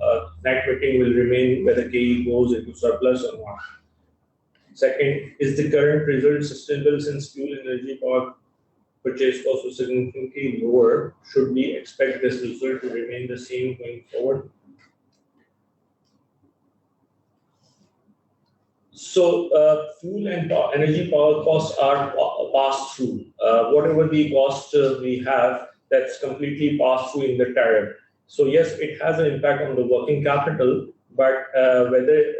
net metering will remain whether KE goes into surplus or not. Second, is the current result sustainable since fuel energy power purchase cost was significantly lower? Should we expect this result to remain the same going forward? So fuel and energy power costs are passed through. Whatever the cost we have, that's completely passed through in the tariff. So yes, it has an impact on the working capital, but whether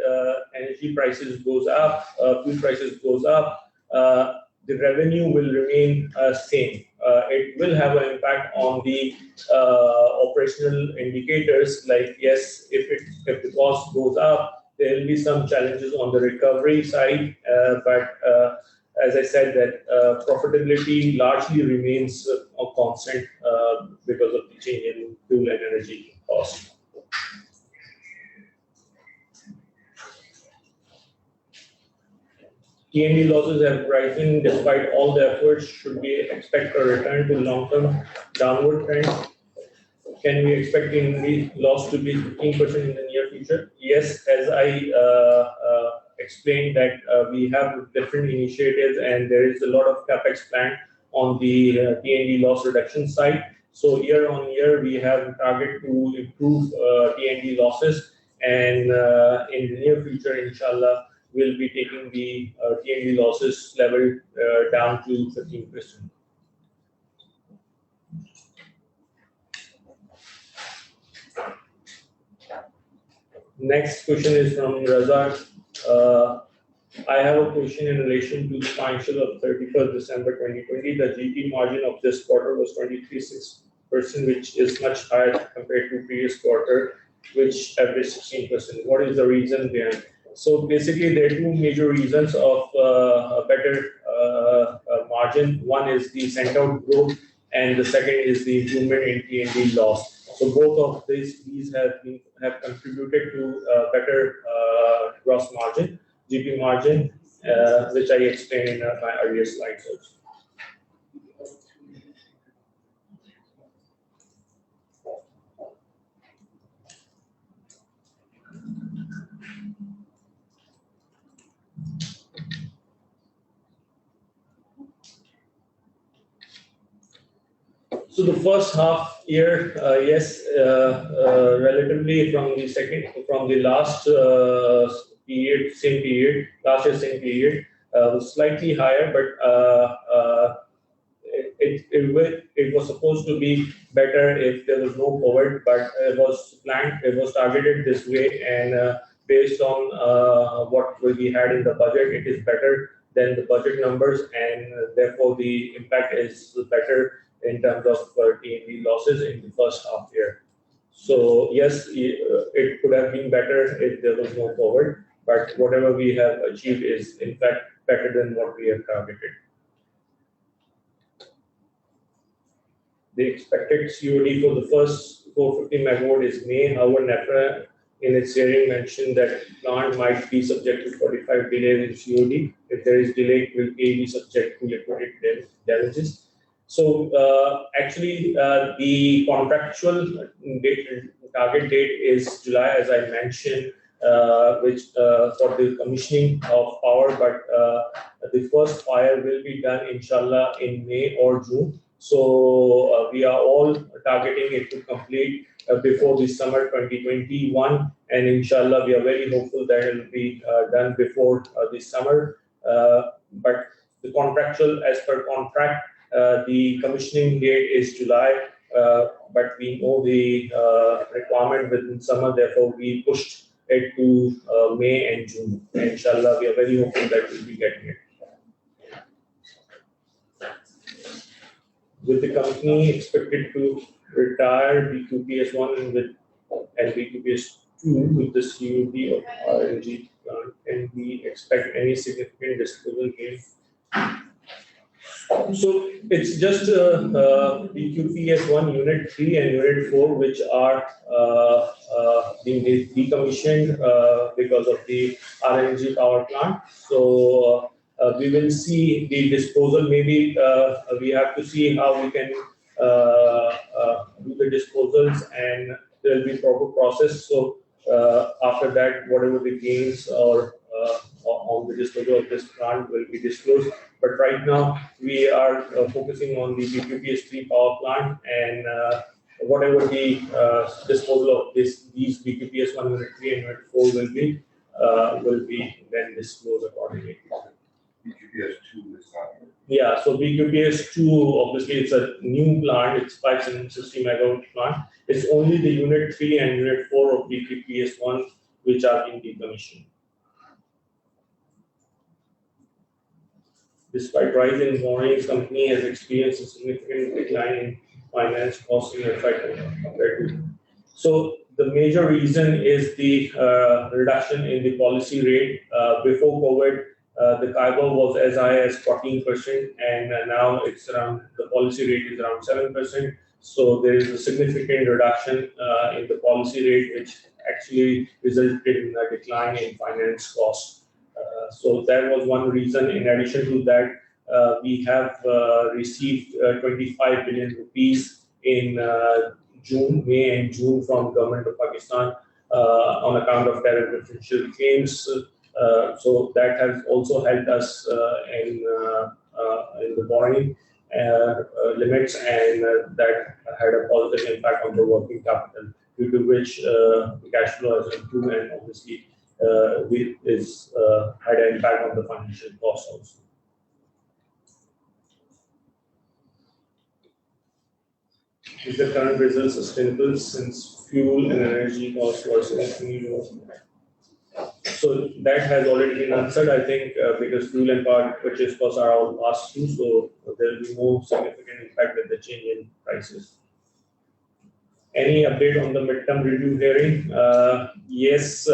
energy prices goes up, fuel prices goes up, the revenue will remain same. It will have an impact on the operational indicators. Like yes, if the cost goes up, there will be some challenges on the recovery side. But as I said, that profitability largely remains constant because of the change in fuel and energy cost. T&D losses have risen despite all the efforts. Should we expect a return to long-term downward trend? Can we expect the loss to be 15% in the near future? Yes, as I explained that we have different initiatives, and there is a lot of capex plan on the T&D loss reduction side. So year on year, we have target to improve T&D losses, and in the near future, inshallah, we'll be taking the T&D losses level down to 15%. Next question is from Razak. I have a question in relation to the financial of 31st December 2020. The GP margin of this quarter was 23.6%, which is much higher compared to previous quarter, which averaged 16%. What is the reason behind? So basically, there are two major reasons of a better margin. One is the sent out growth, and the second is the improvement in T&D loss. So both of these have contributed to better gross margin, GP margin, which I explained in my earlier slides also. So the first half year, yes, relatively from the last period, last year same period, was slightly higher, but it was supposed to be better if there was no COVID, but it was planned, it was targeted this way, and based on what we had in the budget, it is better than the budget numbers, and therefore the impact is better in terms of T&D losses in the first half year. So yes, it could have been better if there was no COVID, but whatever we have achieved is in fact better than what we have targeted. The expected COD for the first 450 megawatt is May. However, NEFRA in its hearing mentioned that plant might be subject to 45 delays in COD. If there is delay, it will be subject to liquidated damages. So actually, the contractual target date is July, as I mentioned, which for the commissioning of power, but the first fire will be done, inshallah, in May or June. So we are all targeting it to complete before the summer 2021, and inshallah we are very hopeful that it will be done before the summer. But the contractual, as per contract, the commissioning date is July, but we know the requirement within summer, therefore we pushed it to May and June. And inshallah, we are very hopeful that we'll be getting it. With the company expected to retire BQPS1 and BQPS2 with the COD of RNG plant, and we expect any significant disposal gain. So it's just BQPS1 Unit 3 and Unit 4 which are being decommissioned because of the RNG power plant. So we will see the disposal. Maybe we have to see how we can do the disposals, and there will be proper process. So after that, whatever the gains or on the disposal of this plant will be disclosed. But right now, we are focusing on the BQPS3 power plant, and whatever the disposal of these BQPS1 Unit 3 and Unit 4 will be then disclosed accordingly. BQPS2 is not. Yeah, so BQPS2, obviously it's a new plant, it's 560 megawatt plant. It's only the Unit 3 and Unit 4 of BQPS1 which are being decommissioned. Despite rise in borrowings, company has experienced a significant decline in finance costs in FY compared to. So the major reason is the reduction in the policy rate. Before COVID, the KIBOR was as high as 14%, and now it's around, the policy rate is around 7%. So there is a significant reduction in the policy rate, which actually resulted in a decline in finance costs. So that was one reason. In addition to that, we have received 25 billion rupees in May and June from government of Pakistan on account of tariff differential claims. So that has also helped us in the borrowing limits, and that had a positive impact on the working capital, due to which the cash flow has improved, and obviously had an impact on the financial costs also. Is the current result sustainable since fuel and energy costs were significantly low? So that has already been answered, I think, because fuel and power purchase costs are all passed through, so there will be no significant impact with the change in prices. Any update on the midterm review hearing? Yes,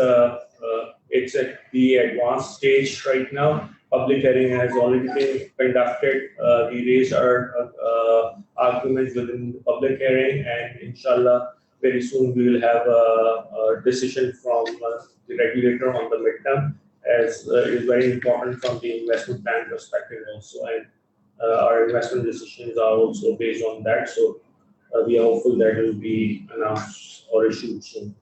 it's at the advanced stage right now. Public hearing has already been conducted. We raised our arguments within the public hearing, and inshallah, very soon we will have a decision from the regulator on the midterm, as it is very important from the investment plan perspective also, and our investment decisions are also based on that. So we are hopeful that it will be announced or issued soon.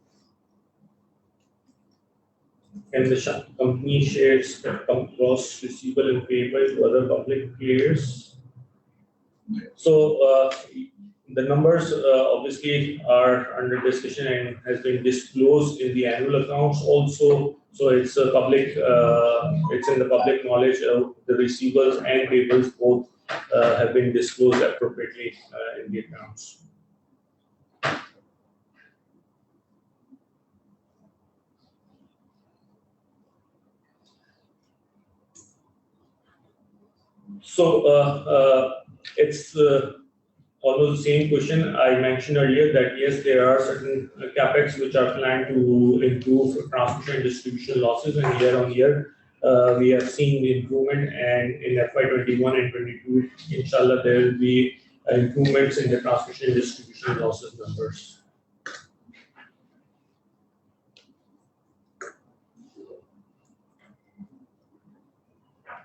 Can the company share gross receivable and payable to other public players? So the numbers obviously are under discussion and has been disclosed in the annual accounts also. So it's a public, it's in the public knowledge. The receivables and payables both have been disclosed appropriately in the accounts. So it's almost the same question I mentioned earlier, that yes, there are certain capex which are planned to improve transmission and distribution losses, and year on year we have seen the improvement, and in FY21 and 22, inshallah, there will be improvements in the transmission and distribution losses numbers.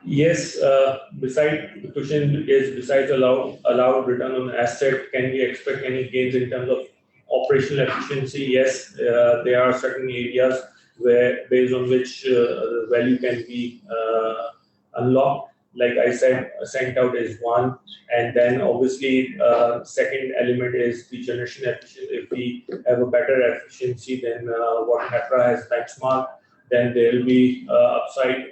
Yes, the question is, besides allowed return on asset, can we expect any gains in terms of operational efficiency? Yes, there are certain areas where, based on which the value can be unlocked. like I said, sent out is one, and then obviously second element is the generation efficiency. If we have a better efficiency than what NEPRA has benchmarked, then there will be upside,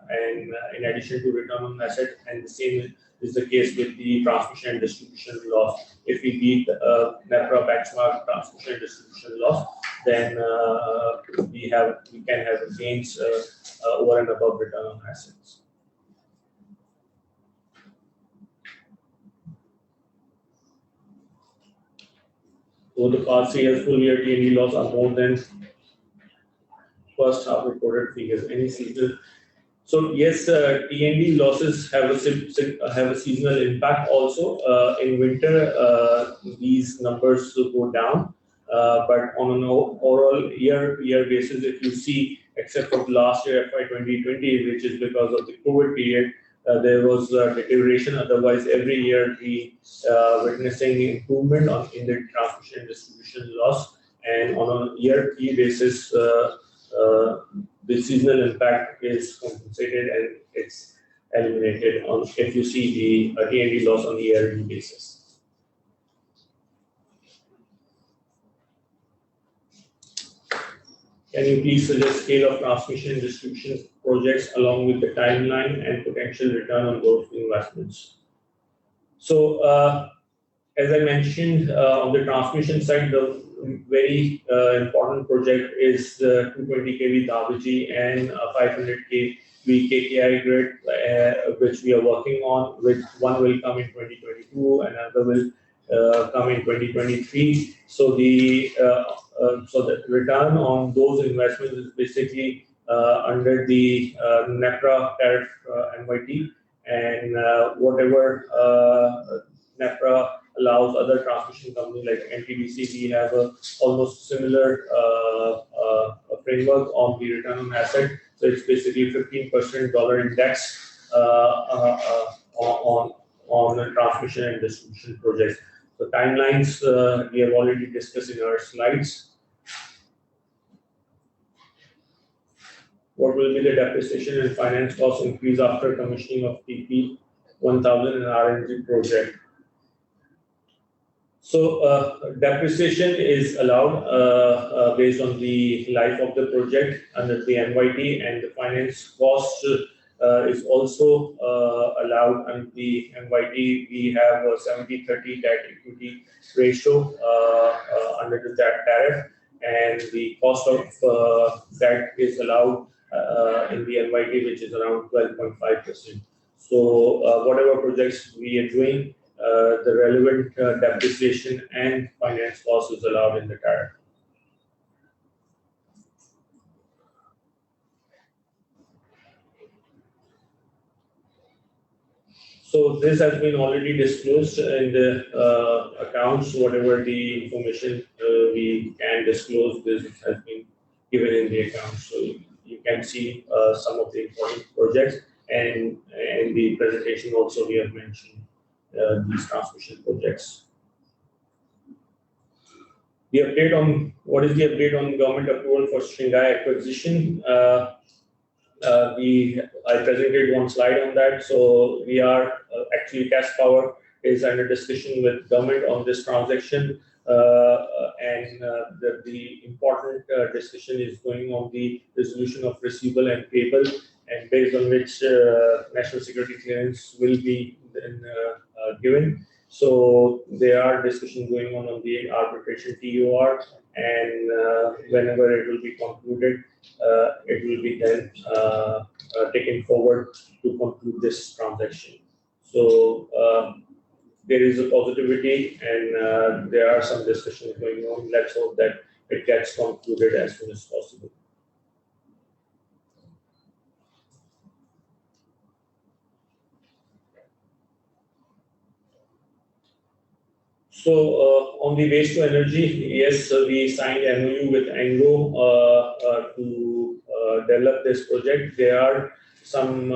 and in addition to return on asset, and the same is the case with the transmission and distribution loss. If we beat NEPRA benchmark transmission and distribution loss, then we can have gains over and above return on assets. Over the past 3 years, full year T&D loss are more than first half reported figures. Any seasonal? So yes, T&D losses have a seasonal impact also. In winter, these numbers go down, but on an overall year-to-year basis, if you see, except for last year FY 2020, which is because of the COVID period, there was deterioration. Otherwise, every year we witnessing improvement in the transmission and distribution loss, and on a year-to-year basis, the seasonal impact is compensated and it's eliminated if you see the T&D loss on the yearly basis. Can you please suggest scale of transmission and distribution projects along with the timeline and potential return on those investments? So, as I mentioned, on the transmission side, the very important project is the 220 kV Davaji and 500 kV KKI grid, which we are working on. Which one will come in 2022, and another will come in 2023. So the return on those investments is basically under the NEPRA tariff NYT, and whatever NEPRA allows other transmission companies like NTPC, we have a almost similar framework on the return on asset. So it's basically 15% dollar index on the transmission and distribution projects. The timelines we have already discussed in our slides. What will be the depreciation and finance cost increase after commissioning of TP 1000 and RNG project? So depreciation is allowed based on the life of the project under the NYT, and the finance cost is also allowed under the NYT. We have a 70-30 debt equity ratio under the tariff, and the cost of that is allowed in the NYT, which is around 12.5%. So whatever projects we are doing, the relevant depreciation and finance cost is allowed in the tariff. So this has been already disclosed in the accounts. Whatever the information we can disclose, this has been given in the accounts. So you can see some of the important projects, and in the presentation also we have mentioned these transmission projects. The update on what is the update on government approval for Sringai acquisition? I presented one slide on that. So we are actually Cash Power is under discussion with government on this transaction, and the important discussion is going on the resolution of receivable and payable, and based on which national security clearance will be then, given. So there are discussions going on the arbitration TOR, and whenever it will be concluded, it will be then taken forward to conclude this transaction. So there is a positivity, and there are some discussions going on. Let's hope that it gets concluded as soon as possible. So on the waste to energy, yes, we signed MOU with Anglo to develop this project. There are some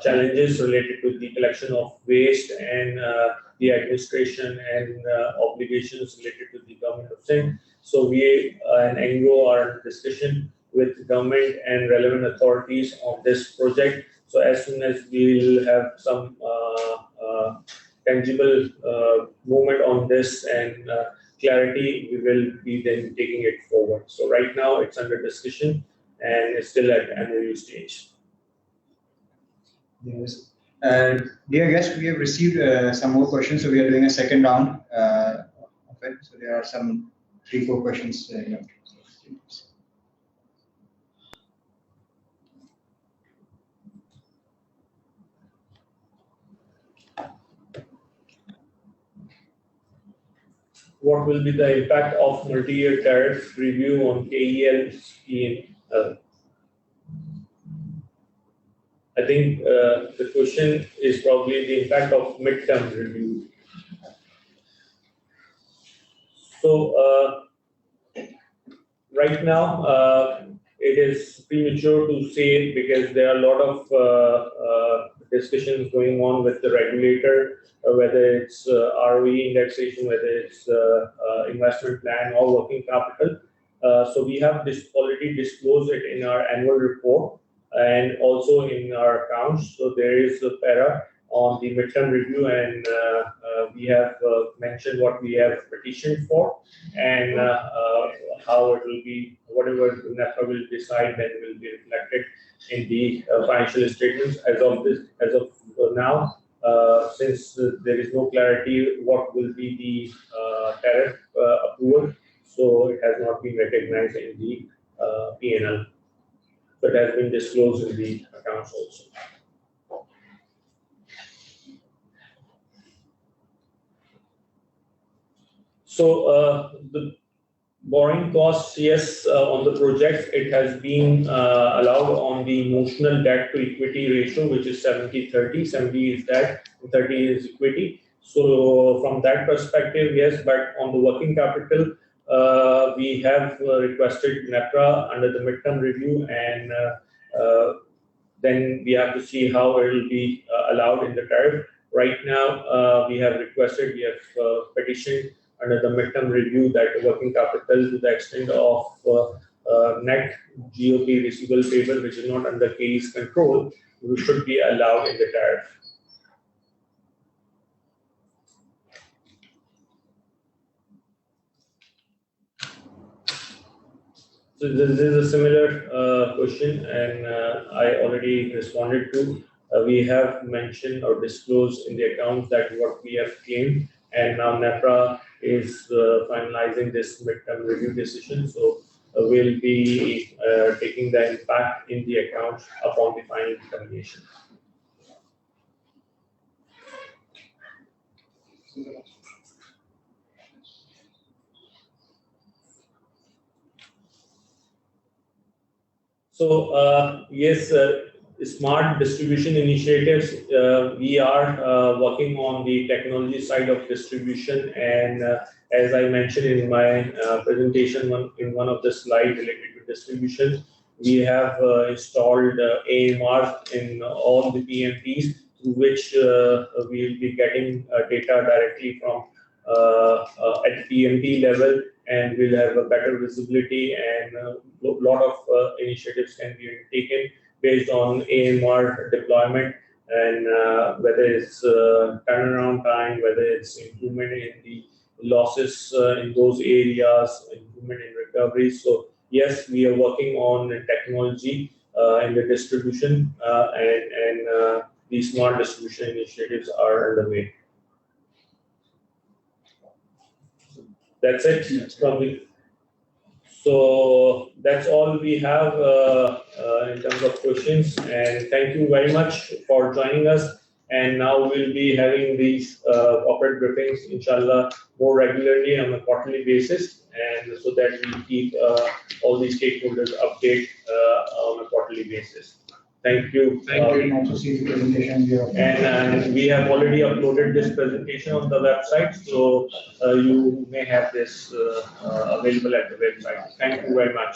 challenges related to the collection of waste and the administration and obligations related to the government of Sindh. So we and Anglo are in discussion with the government and relevant authorities on this project So as soon as we'll have some tangible movement on this and clarity, we will be then taking it forward. So right now it's under discussion and it's still at MOU stage. Yes. Dear guest, we have received some more questions, so we are doing a second round of it. So there are some 3-4 questions. What will be the impact of multi-year tariff review on KEL scheme? I think the question is probably the impact of midterm review. So right now it is premature to say because there are a lot of discussions going on with the regulator, whether it's ROE indexation, whether it's investment plan or working capital. So we have already disclosed it in our annual report and also in our accounts. So there is a para on the midterm review, and we have mentioned what we have petitioned for and how it will be, whatever NEPRA will decide, then will be reflected in the financial statements. As of now, since there is no clarity what will be the tariff approval, so it has not been recognized in the P&L, but has been disclosed in the accounts also. So the borrowing costs, yes, on the projects, it has been allowed on the notional debt to equity ratio, which is 70-30. 70 is debt, 30 is equity. So from that perspective, yes, but on the working capital, we have requested NEPRA under the midterm review, and then we have to see how it will be allowed in the tariff. Right now, we have petitioned under the midterm review that the working capital to the extent of net GOP receivable payable, which is not under KE's control, we should be allowed in the tariff. So this is a similar question, and I already responded to. We have mentioned or disclosed in the accounts that what we have claimed, and now NEPRA is finalizing this midterm review decision. So we'll be taking the impact in the accounts upon the final determination. So yes, smart distribution initiatives, we are working on the technology side of distribution, and as I mentioned in my presentation in one of the slides related to distribution, we have installed AMR in all the PMPs, through which we will be getting data directly from at PMP level, and we'll have a better visibility, and a lot of initiatives can be taken based on AMR deployment, and whether it's turnaround time, whether it's improvement in the losses in those areas, improvement in recovery. So yes, we are working on technology in the distribution, and these smart distribution initiatives are underway. That's it from me. So that's all we have in terms of questions, and thank you very much for joining us. And now we'll be having these corporate briefings, inshallah, more regularly on a quarterly basis, and so that we keep all the stakeholders update on a quarterly basis. Thank you. Thank you. Nice to see the presentation here. And we have already uploaded this presentation on the website, so you may have this available at the website. Thank you very much.